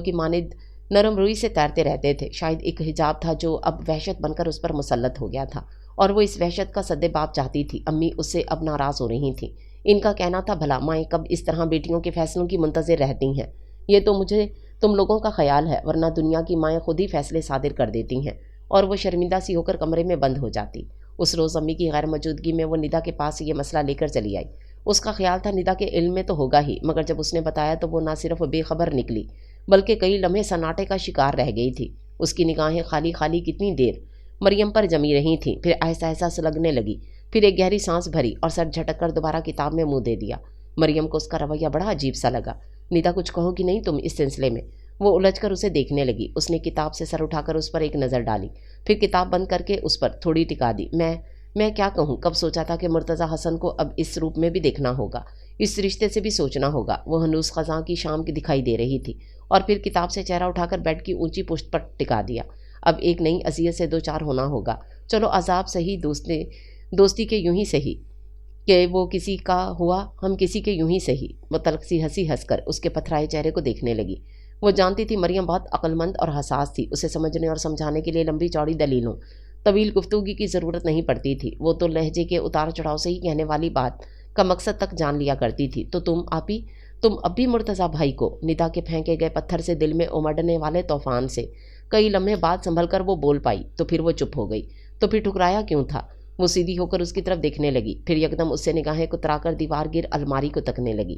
کی مانند نرم روئی سے تیرتے رہتے تھے۔ شاید ایک حجاب تھا جو اب وحشت بن کر اس پر مسلط ہو گیا تھا، اور وہ اس وحشت کا سد باب چاہتی تھی۔ امی اس سے اب ناراض ہو رہی تھیں۔ ان کا کہنا تھا بھلا مائیں کب اس طرح بیٹیوں کے فیصلوں کی منتظر رہتی ہیں؟ یہ تو مجھے تم لوگوں کا خیال ہے، ورنہ دنیا کی مائیں خود ہی فیصلے صادر کر دیتی ہیں۔ اور وہ شرمندہ سی ہو کر کمرے میں بند ہو جاتی۔ اس روز امی کی غیر موجودگی میں وہ ندا کے پاس یہ مسئلہ لے کر چلی آئی۔ اس کا خیال تھا ندا کے علم میں تو ہوگا ہی، مگر جب اس نے بتایا تو وہ نہ صرف بے خبر نکلی بلکہ کئی لمحے سناٹے کا شکار رہ گئی تھی۔ اس کی نگاہیں خالی خالی کتنی دیر مریم پر جمی رہی تھیں، پھر آہستہ آہستہ سلگنے لگی، پھر ایک گہری سانس بھری اور سر جھٹک کر دوبارہ کتاب میں منہ دے دیا۔ مریم کو اس کا رویہ بڑا عجیب سا لگا۔ ندا کچھ کہو گی نہیں تم اس سلسلے میں؟ وہ الجھ کر اسے دیکھنے لگی۔ اس نے کتاب سے سر اٹھا کر اس پر ایک نظر ڈالی، پھر کتاب بند کر کے اس پر تھوڑی ٹکا دی۔ میں کیا کہوں، کب سوچا تھا کہ مرتضیٰ حسن کو اب اس روپ میں بھی دیکھنا ہوگا، اس رشتے سے بھی سوچنا ہوگا۔ وہ ہنوز خزاں کی شام کی دکھائی دے رہی تھی، اور پھر کتاب سے چہرہ اٹھا کر بیڈ کی اونچی پشت پر ٹکا دیا۔ اب ایک نئی اذیت سے دو چار ہونا ہوگا۔ چلو عذاب صحیح، دوستی کے یوں ہی صحیح، کہ وہ کسی کا ہوا ہم کسی کے یوں ہی صحیح۔ وہ تلخ سی ہنسی ہنس کر اس کے پتھرائے چہرے کو دیکھنے لگی۔ وہ جانتی تھی مریم بہت عقل مند اور حساس تھی، اسے سمجھنے اور سمجھانے کے لیے لمبی چوڑی دلیلوں، طویل گفتگو کی ضرورت نہیں پڑتی تھی۔ وہ تو لہجے کے اتار چڑھاؤ سے ہی کہنے والی بات کا مقصد تک جان لیا کرتی تھی۔ تو تم اب بھی مرتضیٰ بھائی کو؟ ندا کے پھینکے گئے پتھر سے دل میں امڑنے والے طوفان سے کئی لمحے بعد سنبھل کر وہ بول پائی، تو پھر وہ چپ ہو گئی۔ تو پھر ٹھکرایا کیوں تھا؟ وہ سیدھی ہو کر اس کی طرف دیکھنے لگی، پھر یکدم اس سے نگاہیں کترا کر دیوار گر الماری کو تکنے لگی۔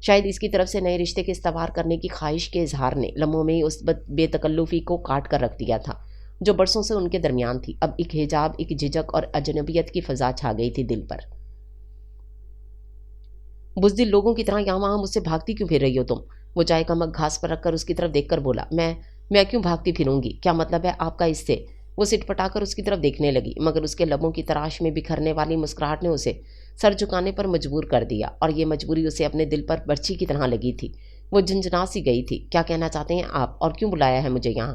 شاید اس کی طرف سے نئے رشتے کے استوار کرنے کی خواہش کے اظہار نے لمحوں میں ہی اس بے تکلفی کو کاٹ کر رکھ دیا تھا جو برسوں سے ان کے درمیان تھی۔ اب ایک حجاب، ایک جھجک اور اجنبیت کی فضا چھا گئی تھی دل پر۔ بزدل لوگوں کی طرح یہاں وہاں مجھ سے بھاگتی کیوں پھر رہی ہو تم؟ وہ چائے کا مگ گھاس پر رکھ کر اس کی طرف دیکھ کر بولا۔ میں کیوں بھاگتی پھروں گی؟ کیا مطلب ہے آپ کا اس سے؟ وہ سٹ پٹا کر اس کی طرف دیکھنے لگی، مگر اس کے لبوں کی تراش میں بکھرنے والی مسکراہٹ نے اسے سر جھکانے پر مجبور کر دیا، اور یہ مجبوری اسے اپنے دل پر برچھی کی طرح لگی تھی۔ وہ جھنجھنا سی گئی تھی۔ کیا کہنا چاہتے ہیں آپ، اور کیوں بلایا ہے مجھے یہاں؟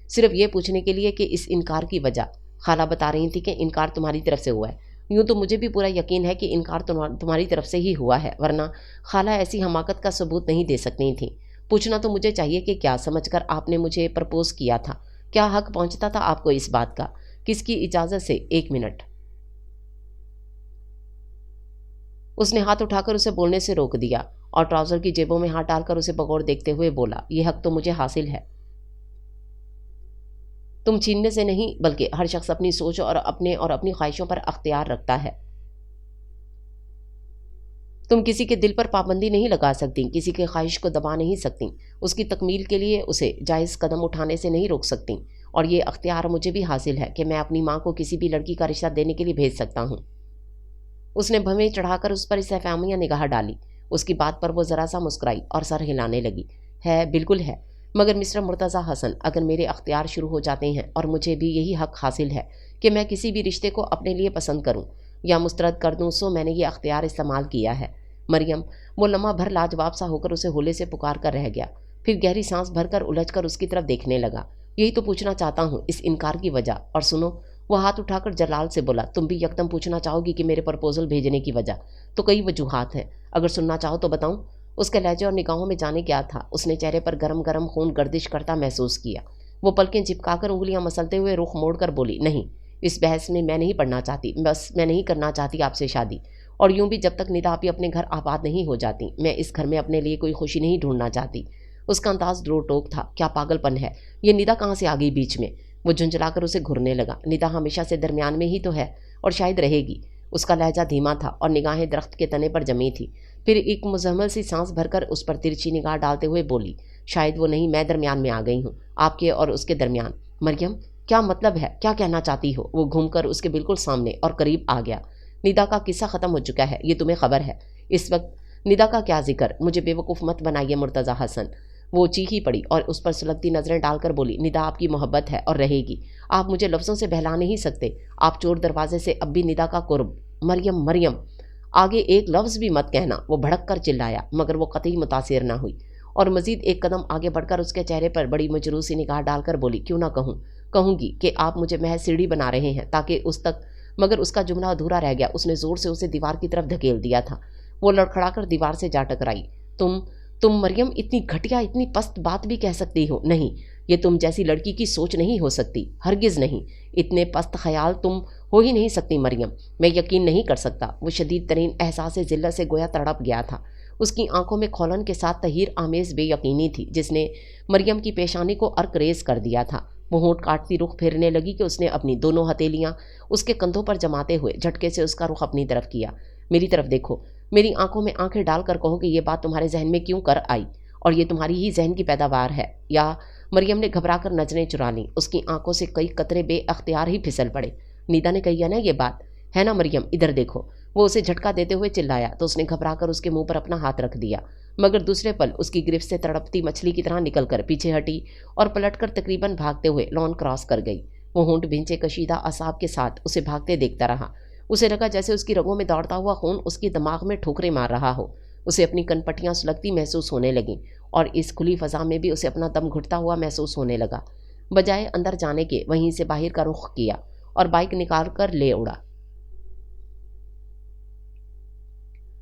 صرف یہ پوچھنے کے لیے کہ اس انکار کی وجہ۔ خالہ بتا رہی تھی کہ انکار تمہاری طرف سے ہوا ہے۔ یوں تو مجھے بھی پورا یقین ہے کہ انکار تمہاری طرف سے ہی ہوا ہے، ورنہ خالہ ایسی حماقت کا ثبوت نہیں دے سکتی تھیں۔ پوچھنا تو مجھے چاہیے کہ کیا سمجھ کر آپ نے مجھے پرپوز کیا تھا؟ کیا حق پہنچتا تھا آپ کو اس بات کا؟ کس کی اجازت سے؟ ایک منٹ۔ اس نے ہاتھ اٹھا کر اسے بولنے سے روک دیا اور ٹراؤزر کی جیبوں میں ہاتھ ڈال کر اسے بغور دیکھتے ہوئے بولا، یہ حق تو مجھے حاصل ہے، تم چھیننے سے نہیں، بلکہ ہر شخص اپنی سوچ اور اپنی خواہشوں پر اختیار رکھتا ہے۔ تم کسی کے دل پر پابندی نہیں لگا سکتی، کسی کی خواہش کو دبا نہیں سکتی، اس کی تکمیل کے لیے اسے جائز قدم اٹھانے سے نہیں روک سکتی، اور یہ اختیار مجھے بھی حاصل ہے کہ میں اپنی ماں کو کسی بھی لڑکی کا رشتہ دینے کے لیے بھیج سکتا ہوں۔ اس نے بھویں چڑھا کر اس پر استفہامیہ نگاہ ڈالی۔ اس کی بات پر وہ ذرا سا مسکرائی اور سر ہلانے لگی۔ ہے، بالکل ہے، مگر مسٹر مرتضیٰ حسن، اگر میرے اختیار شروع ہو جاتے ہیں اور مجھے بھی یہی حق حاصل ہے کہ میں کسی بھی رشتے کو اپنے لیے پسند کروں یا مسترد کر دوں، سو میں نے یہ اختیار استعمال کیا ہے۔ مریم، وہ لمحہ بھر لاجواب سا ہو کر اسے ہولے سے پکار کر رہ گیا، پھر گہری سانس بھر کر الجھ کر اس کی طرف دیکھنے لگا۔ یہی تو پوچھنا چاہتا ہوں، اس انکار کی وجہ۔ اور سنو، وہ ہاتھ اٹھا کر جلال سے بولا، تم بھی یکدم پوچھنا چاہو گی کہ میرے پرپوزل بھیجنے کی وجہ؟ تو کئی وجوہات ہیں، اگر سننا چاہو تو بتاؤں؟ اس کے لہجے اور نگاہوں میں جانے کیا تھا۔ اس نے چہرے پر گرم گرم خون گردش کرتا محسوس کیا۔ وہ پلکیں چپکا کر انگلیاں مسلتے ہوئے رخ موڑ کر بولی، نہیں، اس بحث میں میں نہیں پڑھنا چاہتی، بس میں نہیں کرنا چاہتی آپ سے شادی، اور یوں بھی جب تک ندا آپی اپنے گھر آباد نہیں ہو جاتی، میں اس گھر میں اپنے لیے کوئی خوشی نہیں ڈھونڈنا چاہتی۔ اس کا انداز ڈرو ٹوک تھا۔ کیا پاگل پن ہے یہ؟ ندا کہاں سے آ گئی بیچ میں؟ وہ جھنجھلا کر اسے گھرنے لگا۔ ندا ہمیشہ سے درمیان میں ہی تو ہے اور شاید رہے گی۔ اس کا لہجہ دھیما تھا اور نگاہیں درخت کے تنے پر جمی تھی۔ پھر ایک مزمل سی سانس بھر کر اس پر ترچھی نگاہ ڈالتے ہوئے بولی، شاید وہ نہیں، میں درمیان میں آ گئی ہوں، آپ کے اور اس کے درمیان۔ مریم، کیا مطلب ہے؟ کیا کہنا چاہتی ہو؟ وہ گھوم کر اس کے بالکل سامنے اور قریب آ گیا۔ ندا کا قصہ ختم ہو چکا ہے، یہ تمہیں خبر ہے؟ اس وقت ندا کا کیا ذکر؟ مجھے بے وقوف مت بنائیے مرتضیٰ حسن۔ وہ چیخی پڑی اور اس پر سلگتی نظریں ڈال کر بولی، ندا آپ کی محبت ہے اور رہے گی، آپ مجھے لفظوں سے بہلا نہیں سکتے۔ آپ چور دروازے سے اب بھی ندا کا قرب۔ مریم، مریم، آگے ایک لفظ بھی مت کہنا، وہ بھڑک کر چلایا، مگر وہ قطعی متاثر نہ ہوئی اور مزید ایک قدم آگے بڑھ کر اس کے چہرے پر بڑی مجروح نگاہ ڈال کر بولی، کیوں نہ کہوں گی کہ آپ مجھے محض سیڑھی بنا رہے ہیں تاکہ اس تک، مگر اس کا جملہ ادھورا رہ گیا۔ اس نے زور سے اسے دیوار کی طرف دھکیل دیا تھا۔ وہ لڑکھڑا کر دیوار سے جا ٹکرائی۔ تم مریم اتنی گھٹیا، اتنی پست بات بھی کہہ سکتی ہو؟ نہیں، یہ تم جیسی لڑکی کی سوچ نہیں ہو سکتی، ہرگز نہیں۔ اتنے پست خیال تم ہو ہی نہیں سکتی مریم، میں یقین نہیں کر سکتا۔ وہ شدید ترین احساس ذلت سے گویا تڑپ گیا تھا۔ اس کی آنکھوں میں کھولن کے ساتھ تحیر آمیز بے یقینی تھی جس نے مریم کی پیشانی کو ارک ریز کر دیا تھا۔ وہ ہونٹ کاٹتی رخ پھیرنے لگی کہ اس نے اپنی دونوں ہتھیلیاں اس کے کندھوں پر جماتے ہوئے جھٹکے سے اس کا رخ اپنی طرف کیا۔ میری طرف دیکھو، میری آنکھوں میں آنکھیں ڈال کر کہو کہ یہ بات تمہارے ذہن میں کیوں کر آئی، اور یہ تمہاری ہی ذہن کی پیداوار ہے یا؟ مریم نے گھبرا کر نظریں چرا لیں۔ اس کی آنکھوں سے کئی قطرے بے اختیار ہی پھسل پڑے۔ ندا نے کہی ہے نا یہ بات، ہے نا مریم، ادھر دیکھو۔ وہ اسے جھٹکا دیتے ہوئے چلایا تو اس نے گھبرا کر اس کے منہ پر اپنا ہاتھ رکھ دیا، مگر دوسرے پل اس کی گرفت سے تڑپتی مچھلی کی طرح نکل کر پیچھے ہٹی اور پلٹ کر تقریباً بھاگتے ہوئے لان کراس کر گئی۔ وہ ہونٹ بھینچے کشیدہ اعصاب کے ساتھ اسے بھاگتے دیکھتا رہا۔ اسے لگا جیسے اس کی رگوں میں دوڑتا ہوا خون اس کی دماغ میں ٹھوکریں مار رہا ہو۔ اسے اپنی کن پٹیاں سلگتی محسوس ہونے لگیں اور اس کھلی فضا میں بھی اسے اپنا دم گھٹتا ہوا محسوس ہونے لگا۔ بجائے اندر جانے کے وہیں سے باہر کا رخ کیا اور بائک نکال کر لے اڑا۔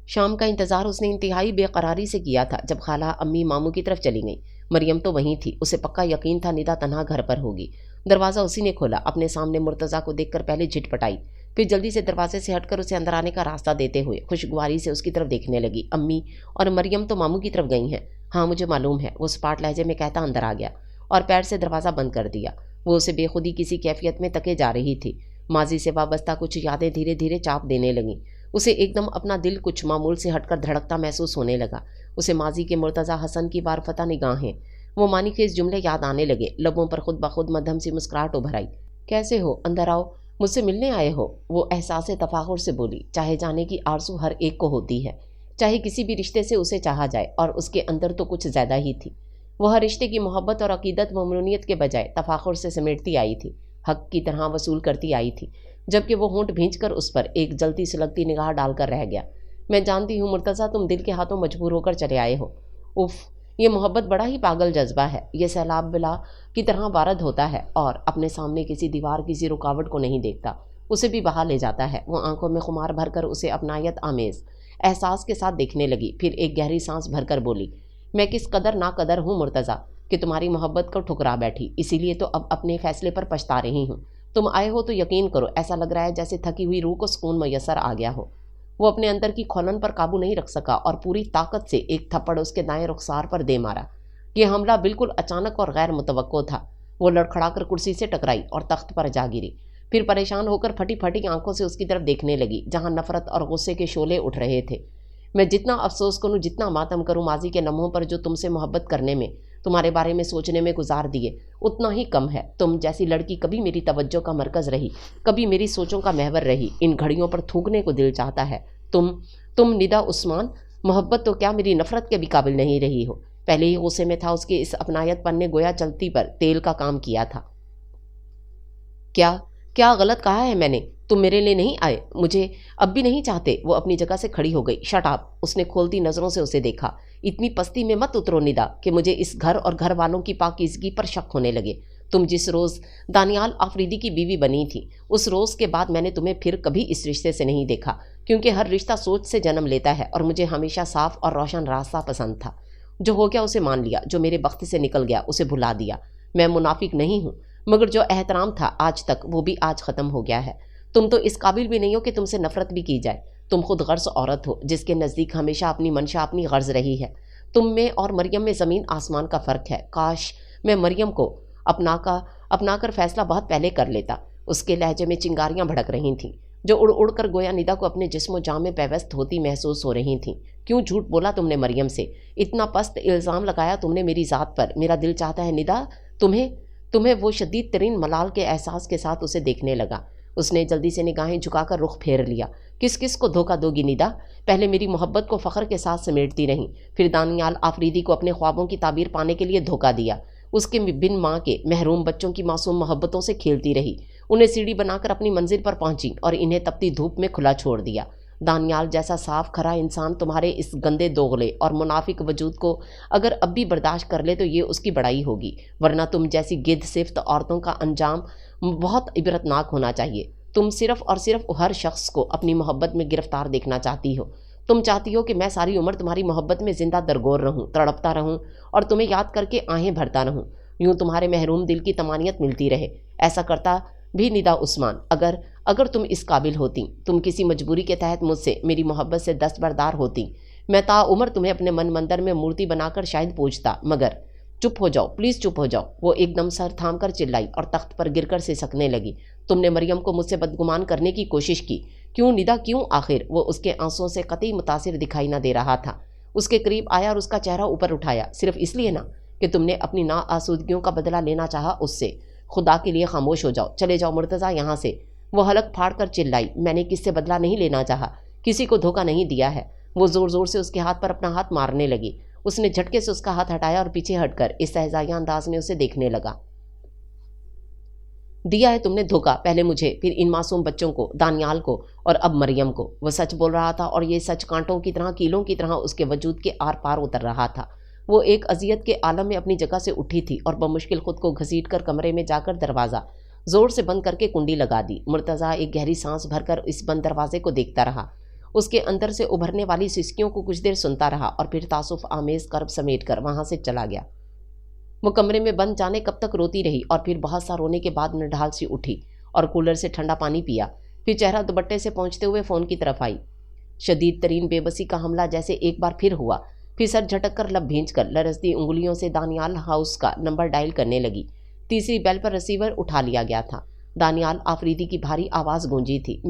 شام کا انتظار اس نے انتہائی بے قراری سے کیا تھا۔ جب خالہ امی ماموں کی طرف چلی گئیں، مریم تو وہیں تھی۔ اسے پکا یقین تھا ندا تنہا گھر پر ہوگی۔ دروازہ اسی نے کھولا۔ اپنے سامنے مرتضیٰ کو دیکھ کر پہلے جھٹ پٹائی، پھر جلدی سے دروازے سے ہٹ کر اسے اندر آنے کا راستہ دیتے ہوئے خوشگواری سے اس کی طرف دیکھنے لگی۔ امی اور مریم تو ماموں کی طرف گئی ہیں۔ ہاں مجھے معلوم ہے، وہ سپاٹ لہجے میں کہتا اندر آ گیا اور پیر سے دروازہ بند کر دیا۔ وہ اسے بے خودی کسی کیفیت میں تکے جا رہی تھی۔ ماضی سے وابستہ کچھ یادیں دھیرے دھیرے چاپ دینے لگیں۔ اسے ایک دم اپنا دل کچھ معمول سے ہٹ کر دھڑکتا محسوس ہونے لگا۔ اسے ماضی کے مرتضیٰ حسن کی وارفتہ نگاہیں، وہ معنی خیز جملے یاد آنے لگے۔ لبوں پر خود بخود مدھم سی مسکراہٹ ابھر آئی۔ کیسے ہو؟ اندر آؤ، مجھ سے ملنے آئے ہو؟ وہ احساس تفاخر سے بولی۔ چاہے جانے کی آرزو ہر ایک کو ہوتی ہے، چاہے کسی بھی رشتے سے اسے چاہا جائے، اور اس کے اندر تو کچھ زیادہ ہی تھی۔ وہ ہر رشتے کی محبت اور عقیدت و ممنونیت کے بجائے تفاخر سے سمیٹتی آئی تھی، حق کی طرح وصول کرتی آئی تھی، جبکہ وہ ہونٹ بھینچ کر اس پر ایک جلتی سلگتی نگاہ ڈال کر رہ گیا۔ میں جانتی ہوں مرتضیٰ، تم دل کے ہاتھوں مجبور ہو کر چلے آئے ہو۔ اف، یہ محبت بڑا ہی پاگل جذبہ ہے۔ یہ سیلاب بلا کی طرح وارد ہوتا ہے اور اپنے سامنے کسی دیوار، کسی رکاوٹ کو نہیں دیکھتا، اسے بھی بہا لے جاتا ہے۔ وہ آنکھوں میں خمار بھر کر اسے اپنائیت آمیز احساس کے ساتھ دیکھنے لگی، پھر ایک گہری سانس بھر کر بولی، میں کس قدر ناقدر ہوں مرتضیٰ کہ تمہاری محبت کو ٹھکرا بیٹھی، اسی لیے تو اب اپنے فیصلے پر پچھتا رہی ہوں۔ تم آئے ہو تو یقین کرو، ایسا لگ رہا ہے جیسے تھکی ہوئی روح کو سکون میسر آ گیا ہو۔ وہ اپنے اندر کی کھولن پر قابو نہیں رکھ سکا اور پوری طاقت سے ایک تھپڑ اس کے دائیں رخسار پر دے مارا۔ یہ حملہ بالکل اچانک اور غیر متوقع تھا۔ وہ لڑکھڑا کر کرسی سے ٹکرائی اور تخت پر جا گری، پھر پریشان ہو کر پھٹی پھٹی آنکھوں سے اس کی طرف دیکھنے لگی جہاں نفرت اور غصے کے شعلے اٹھ رہے تھے۔ میں جتنا افسوس کروں، جتنا ماتم کروں ماضی کے لمحوں پر جو تم سے محبت کرنے میں، تمہارے بارے میں سوچنے میں گزار دیے، اتنا ہی کم ہے۔ تم جیسی لڑکی کبھی میری توجہ کا مرکز رہی، کبھی میری سوچوں کا محور رہی۔ ان گھڑیوں پر تھوکنے کو دل چاہتا ہے۔ تم ندا عثمان، محبت تو کیا میری نفرت کے بھی قابل نہیں رہی ہو۔ پہلے ہی غصے میں تھا، اس کے اس اپنائیت پن نے گویا چلتی پر تیل کا کام کیا تھا۔ کیا غلط کہا ہے میں نے؟ تم میرے لیے نہیں آئے، مجھے اب بھی نہیں چاہتے؟ وہ اپنی جگہ سے کھڑی ہو گئی۔ Shut up! اس نے کھولتی نظروں سے اسے دیکھا۔ اتنی پستی میں مت اترو ندا کہ مجھے اس گھر اور گھر والوں کی پاکیزگی پر شک ہونے لگے۔ تم جس روز دانیال آفریدی کی بیوی بنی تھی، اس روز کے بعد میں نے تمہیں پھر کبھی اس رشتے سے نہیں دیکھا، کیونکہ ہر رشتہ سوچ سے جنم لیتا ہے اور مجھے ہمیشہ صاف اور روشن راستہ پسند تھا۔ جو ہو گیا اسے مان لیا، جو میرے بخت سے نکل گیا اسے بھلا دیا۔ میں منافق نہیں ہوں، مگر جو احترام تھا آج تک، وہ بھی آج ختم ہو گیا ہے۔ تم تو اس قابل بھی نہیں ہو کہ تم سے نفرت بھی کی جائے۔ تم خود غرض عورت ہو، جس کے نزدیک ہمیشہ اپنی منشا اپنی غرض رہی ہے۔ تم میں اور مریم میں زمین آسمان کا فرق ہے۔ کاش میں مریم کو اپنا کر فیصلہ بہت پہلے کر لیتا۔ اس کے لہجے میں چنگاریاں بھڑک رہی تھیں جو اڑ اڑ کر گویا ندا کو اپنے جسم و جان میں پیوست ہوتی محسوس ہو رہی تھیں۔ کیوں جھوٹ بولا تم نے مریم سے؟ اتنا پست الزام لگایا تم نے میری ذات پر۔ میرا دل چاہتا ہے ندا، تمہیں وہ شدید ترین ملال کے احساس کے ساتھ اسے دیکھنے لگا۔ اس نے جلدی سے نگاہیں جھکا کر رخ پھیر لیا۔ کس کو دھوکہ دو گی ندا؟ پہلے میری محبت کو فخر کے ساتھ سمیٹتی رہیں، پھر دانیال آفریدی کو اپنے خوابوں کی تعبیر پانے کے لیے دھوکہ دیا۔ اس کے بن ماں کے محروم بچوں کی معصوم محبتوں سے کھیلتی رہی، انہیں سیڑھی بنا کر اپنی منزل پر پہنچی اور انہیں تپتی دھوپ میں کھلا چھوڑ دیا۔ دانیال جیسا صاف کھرا انسان تمہارے اس گندے دوغلے اور منافق وجود کو اگر اب بھی برداشت کر لے تو یہ اس کی بڑائی ہوگی، ورنہ تم جیسی گدھ صفت عورتوں کا انجام بہت عبرتناک ہونا چاہیے۔ تم صرف اور صرف ہر شخص کو اپنی محبت میں گرفتار دیکھنا چاہتی ہو۔ تم چاہتی ہو کہ میں ساری عمر تمہاری محبت میں زندہ درگور رہوں، تڑپتا رہوں اور تمہیں یاد کر کے آہیں بھرتا رہوں، یوں تمہارے محروم دل کی طمانینت ملتی رہے۔ ایسا کرتا بھی ندا عثمان اگر تم اس قابل ہوتی، تم کسی مجبوری کے تحت مجھ سے، میری محبت سے دستبردار ہوتی، میں تا عمر تمہیں اپنے من مندر میں مورتی بنا کر شاید پوجتا، مگر چپ ہو جاؤ، پلیز چپ ہو جاؤ۔ وہ ایک دم سر تھام کر چلائی اور تخت پر گر کر سسکنے لگی۔ تم نے مریم کو مجھ سے بدگمان کرنے کی کوشش کی، کیوں ندا کیوں؟ آخر وہ اس کے آنسوؤں سے قطعی متاثر دکھائی نہ دے رہا تھا۔ اس کے قریب آیا اور اس کا چہرہ اوپر اٹھایا۔ صرف اس لیے نا کہ تم نے اپنی ناآسودگیوں کا بدلہ لینا چاہا اس سے؟ خدا کے لیے خاموش ہو جاؤ، چلے جاؤ مرتضیٰ یہاں سے۔ وہ حلق پھاڑ کر چلائی، میں نے کس سے بدلہ نہیں لینا چاہا، کسی کو دھوکہ نہیں دیا ہے۔ وہ زور زور سے اس کے ہاتھ پر اپنا ہاتھ مارنے لگی۔ اس نے جھٹکے سے اس کا ہاتھ ہٹایا اور پیچھے ہٹ کر استہزائیہ انداز میں اسے دیکھنے لگا۔ دیا ہے تم نے دھوکہ، پہلے مجھے، پھر ان معصوم بچوں کو، دانیال کو، اور اب مریم کو۔ وہ سچ بول رہا تھا اور یہ سچ کانٹوں کی طرح، کیلوں کی طرح اس کے وجود کے آر پار اتر رہا تھا۔ وہ ایک اذیت کے عالم میں اپنی جگہ سے اٹھی تھی اور بمشکل خود کو گھسیٹ کر کمرے میں جا کر دروازہ زور سے بند کر کے کنڈی لگا دی۔ مرتضیٰ ایک گہری سانس بھر کر اس بند دروازے کو دیکھتا رہا، اس کے اندر سے ابھرنے والی سسکیوں کو کچھ دیر سنتا رہا اور پھر تاسف آمیز کرب سمیٹ کر وہاں سے چلا گیا۔ وہ کمرے میں بند جانے کب تک روتی رہی اور پھر بہت سا رونے کے بعد نڈھال سی اٹھی اور کولر سے ٹھنڈا پانی پیا، پھر چہرہ دوپٹے سے پہنچتے ہوئے فون کی طرف آئی۔ شدید ترین بے بسی کا حملہ جیسے ایک بار پھر ہوا، پھر سر جھٹک کر لب بھینچ کر لرزتی انگلیوں سے دانیال ہاؤس کا نمبر ڈائل کرنے لگی۔ تیسری بیل پر ریسیور اٹھا لیا گیا تھا۔ دانیال آفریدی کی بھاری آواز گونجی تھی۔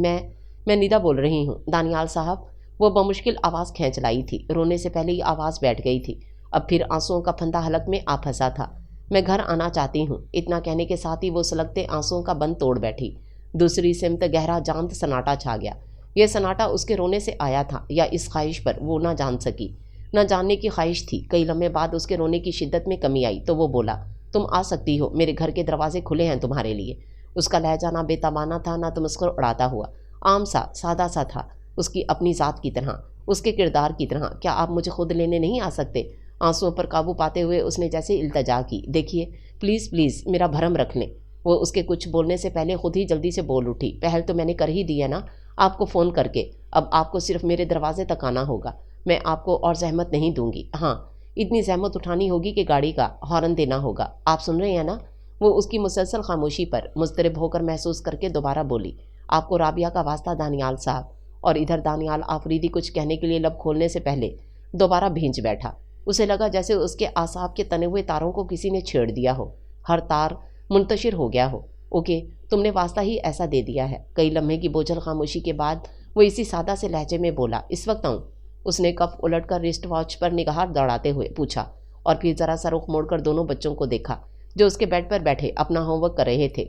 میں ندا بول رہی ہوں دانیال صاحب۔ وہ بمشکل آواز کھینچ لائی تھی، رونے سے پہلے ہی آواز بیٹھ گئی تھی، اب پھر آنسوؤں کا پھندا حلق میں آ پھنسا تھا۔ میں گھر آنا چاہتی ہوں، اتنا کہنے کے ساتھ ہی وہ سلگتے آنسوؤں کا بند توڑ بیٹھی۔ دوسری سمت گہرا جانت سناٹا چھا گیا۔ یہ سناٹا اس کے رونے سے آیا تھا یا اس خواہش پر وہ نہ جان سکی، نہ جاننے کی خواہش تھی۔ کئی لمحے بعد اس کے رونے کی شدت میں کمی آئی تو وہ بولا، تم آ سکتی ہو، میرے گھر کے دروازے کھلے ہیں تمہارے لیے۔ اس کا لہجہ نہ بے تابانہ تھا نہ تمسخر اڑاتا ہوا، عام سا سادہ سا تھا، اس کی اپنی ذات کی طرح، اس کے کردار کی طرح۔ کیا آپ مجھے خود لینے نہیں آ سکتے؟ آنسوؤں پر قابو پاتے ہوئے اس نے جیسے التجا کی، دیکھیے پلیز پلیز میرا بھرم رکھ لیں۔ وہ اس کے کچھ بولنے سے پہلے خود ہی جلدی سے بول اٹھی، پہل تو میں نے کر ہی دی ہے نا آپ کو فون کر کے، اب آپ کو صرف میرے دروازے تک آنا ہوگا، میں آپ کو اور زحمت نہیں دوں گی۔ ہاں اتنی زحمت اٹھانی ہوگی کہ گاڑی کا ہارن دینا ہوگا، آپ سن رہے ہیں نا؟ وہ اس کی مسلسل خاموشی پر مضطرب ہو کر محسوس کر کے دوبارہ بولی، آپ کو رابعہ کا واسطہ دانیال صاحب۔ اور ادھر دانیال آفریدی کچھ کہنے کے لیے لب کھولنے سے پہلے دوبارہ بھینچ بیٹھا۔ اسے لگا جیسے اس کے اعصاب کے تنے ہوئے تاروں کو کسی نے چھیڑ دیا ہو، ہر تار منتشر ہو گیا ہو۔ اوکے تم نے واسطہ ہی ایسا دے دیا ہے۔ کئی لمحے کی بوجھل خاموشی کے بعد وہ اسی سادہ سے لہجے میں بولا، اس وقت آؤں؟ اس نے کف الٹ کر رسٹ واچ پر نگاہ دوڑاتے ہوئے پوچھا، اور پھر ذرا سا رخ موڑ کر دونوں بچوں کو دیکھا جو اس کے بیڈ پر بیٹھے اپنا ہوم ورک کر رہے تھے۔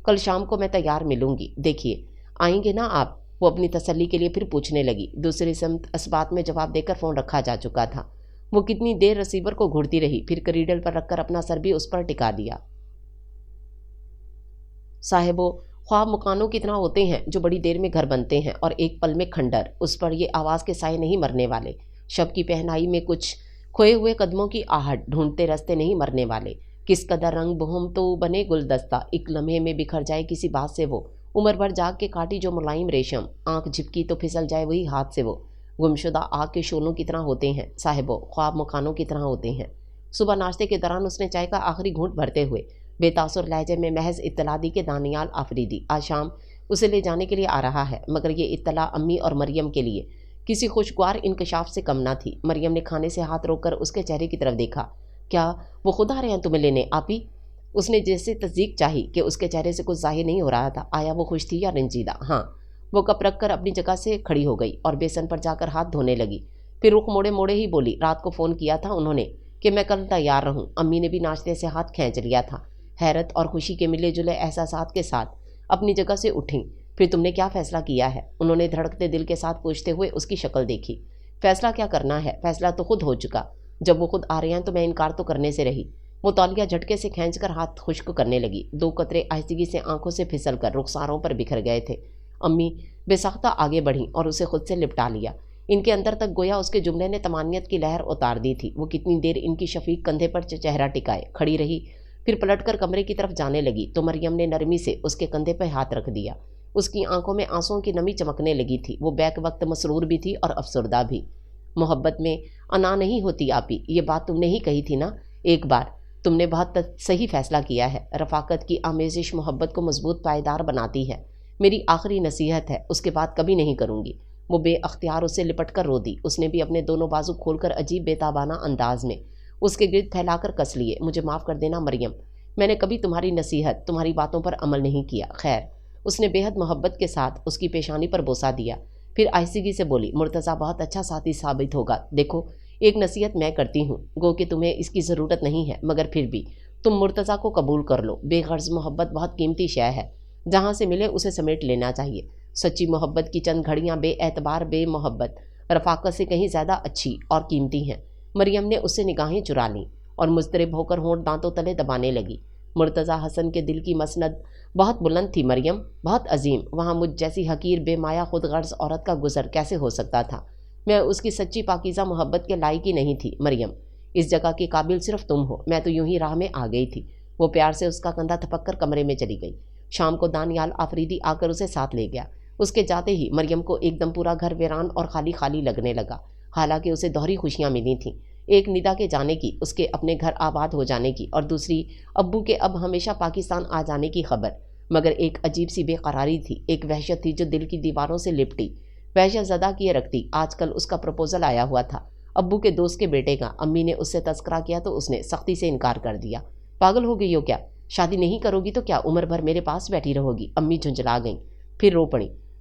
کل شام کو میں تیار ملوں گی، دیکھیے آئیں گے نا آپ؟ وہ اپنی تسلی کے لیے پھر پوچھنے لگی۔ دوسری سمت اس بات میں جواب دے کر فون رکھا جا چکا تھا۔ وہ کتنی دیر ریسیور کو گھڑتی رہی، پھر کریڈل پر رکھ کر اپنا سر بھی اس پر ٹکا دیا۔ صاحبو، خواب مکانوں کی طرح ہوتے ہیں جو بڑی دیر میں گھر بنتے ہیں اور ایک پل میں کھنڈر۔ اس پر یہ آواز کے سائے نہیں مرنے والے، شب کی پہنائی میں کچھ کھوئے ہوئے قدموں کی آہٹ ڈھونڈتے رستے نہیں مرنے والے۔ کس قدر رنگ بہم تو بنے گلدستہ، ایک لمحے میں بکھر جائے کسی بات سے وہ عمر بھر جاگ کے کاٹی جو ملائم ریشم، آنکھ جھپکی تو پھسل جائے وہی ہاتھ سے وہ گمشدہ آگ کے شعلوں کی طرح ہوتے ہیں۔ صاحبو، خواب مکانوں کی طرح ہوتے ہیں۔ صبح ناشتے کے دوران اس نے چائے کا آخری گھونٹ بھرتے ہوئے بے تاثر لہجے میں محض اطلاع دی کہ دانیال آفریدی آج شام اسے لے جانے کے لیے آ رہا ہے، مگر یہ اطلاع امی اور مریم کے لیے کسی خوشگوار انکشاف سے کم نہ تھی۔ مریم نے کھانے سے ہاتھ روک کر اس کے چہرے کی طرف دیکھا، کیا وہ خود آ رہے ہیں تمہیں لینے آپی؟ اس نے جیسے تصدیق چاہی کہ اس کے چہرے سے کچھ ظاہر نہیں ہو رہا تھا، آیا وہ خوش تھی یا رنجیدہ؟ ہاں۔ وہ کپ رکھ کر اپنی جگہ سے کھڑی ہو گئی اور بیسن پر جا کر ہاتھ دھونے لگی، پھر رخ موڑے موڑے ہی بولی، رات کو فون کیا تھا انہوں نے کہ میں کل تیار رہوں۔ امی نے بھی ناشتے سے ہاتھ کھینچ لیا تھا، حیرت اور خوشی کے ملے جلے احساسات کے ساتھ اپنی جگہ سے اٹھیں۔ پھر تم نے کیا فیصلہ کیا ہے؟ انہوں نے دھڑکتے دل کے ساتھ پوچھتے ہوئے اس کی شکل دیکھی۔ فیصلہ کیا کرنا ہے، فیصلہ تو خود ہو چکا، جب وہ خود آ رہے ہیں تو میں انکار تو کرنے سے رہی۔ وہ تولیہ جھٹکے سے کھینچ کر ہاتھ خشک کرنے لگی، دو قطرے آہستگی سے آنکھوں سے پھسل کر رخساروں پر بکھر گئے تھے۔ امی بے ساختہ آگے بڑھیں اور اسے خود سے لپٹا لیا۔ ان کے اندر تک گویا اس کے جملے نے طمانیت کی لہر اتار دی تھی۔ وہ کتنی دیر ان کی شفیق کندھے پر چہرہ ٹکائے کھڑی رہی، پھر پلٹ کر کمرے کی طرف جانے لگی تو مریم نے نرمی سے اس کے کندھے پہ ہاتھ رکھ دیا۔ اس کی آنکھوں میں آنسوؤں کی نمی چمکنے لگی تھی۔ وہ بیک وقت مسرور بھی تھی اور افسردہ بھی۔ محبت میں انا نہیں ہوتی آپی، یہ بات تم نے ہی کہی تھی نا ایک بار، تم نے بہت صحیح فیصلہ کیا ہے۔ رفاقت کی آمیزش محبت کو مضبوط پائیدار بناتی ہے، میری آخری نصیحت ہے، اس کے بعد کبھی نہیں کروں گی۔ وہ بے اختیار اسے لپٹ کر رو دی۔ اس نے بھی اپنے دونوں بازو کھول کر عجیب بے تابانہ انداز میں اس کے گرد پھیلا کر کس لیے۔ مجھے معاف کر دینا مریم، میں نے کبھی تمہاری نصیحت، تمہاری باتوں پر عمل نہیں کیا۔ خیر۔ اس نے بے حد محبت کے ساتھ اس کی پیشانی پر بوسہ دیا، پھر آہستگی سے بولی، مرتضیٰ بہت اچھا ساتھی ثابت ہوگا۔ دیکھو ایک نصیحت میں کرتی ہوں، گو کہ تمہیں اس کی ضرورت نہیں ہے، مگر پھر بھی تم مرتضیٰ کو قبول کر لو۔ بے غرض محبت بہت قیمتی شے ہے، جہاں سے ملے اسے سمیٹ لینا چاہیے۔ سچی محبت کی چند گھڑیاں بے اعتبار بے محبت رفاقت سے کہیں زیادہ اچھی اور قیمتی ہیں۔ مریم نے اس سے نگاہیں چرا لیں اور مضطرب ہو کر ہونٹ دانتوں تلے دبانے لگی۔ مرتضیٰ حسن کے دل کی مسند بہت بلند تھی مریم، بہت عظیم، وہاں مجھ جیسی حقیر بے مایہ خود غرض عورت کا گزر کیسے ہو سکتا تھا؟ میں اس کی سچی پاکیزہ محبت کے لائق ہی نہیں تھی مریم، اس جگہ کے قابل صرف تم ہو۔ میں تو یوں ہی راہ میں آ گئی تھی۔ وہ پیار سے اس کا کندھا تھپک کر کمرے میں چلی گئی۔ شام کو دانیال آفریدی آ کر اسے ساتھ لے گیا۔ اس کے جاتے ہی مریم کو ایک دم پورا گھر ویران اور خالی خالی لگنے لگا، حالانکہ اسے دوہری خوشیاں ملی تھیں، ایک ندا کے جانے کی، اس کے اپنے گھر آباد ہو جانے کی، اور دوسری ابو کے اب ہمیشہ پاکستان آ جانے کی خبر۔ مگر ایک عجیب سی بے قراری تھی، ایک وحشت تھی جو دل کی دیواروں سے لپٹی، وحشت زدہ کیے رکھتی۔ آج کل اس کا پروپوزل آیا ہوا تھا، ابو کے دوست کے بیٹے کا۔ امی نے اس سے تذکرہ کیا تو اس نے سختی سے انکار کر دیا۔ پاگل ہو گئی ہو کیا؟ شادی نہیں کرو گی تو کیا عمر بھر میرے پاس بیٹھی رہو گی؟ امی جھنجھلا گئیں، پھر رو پڑیں۔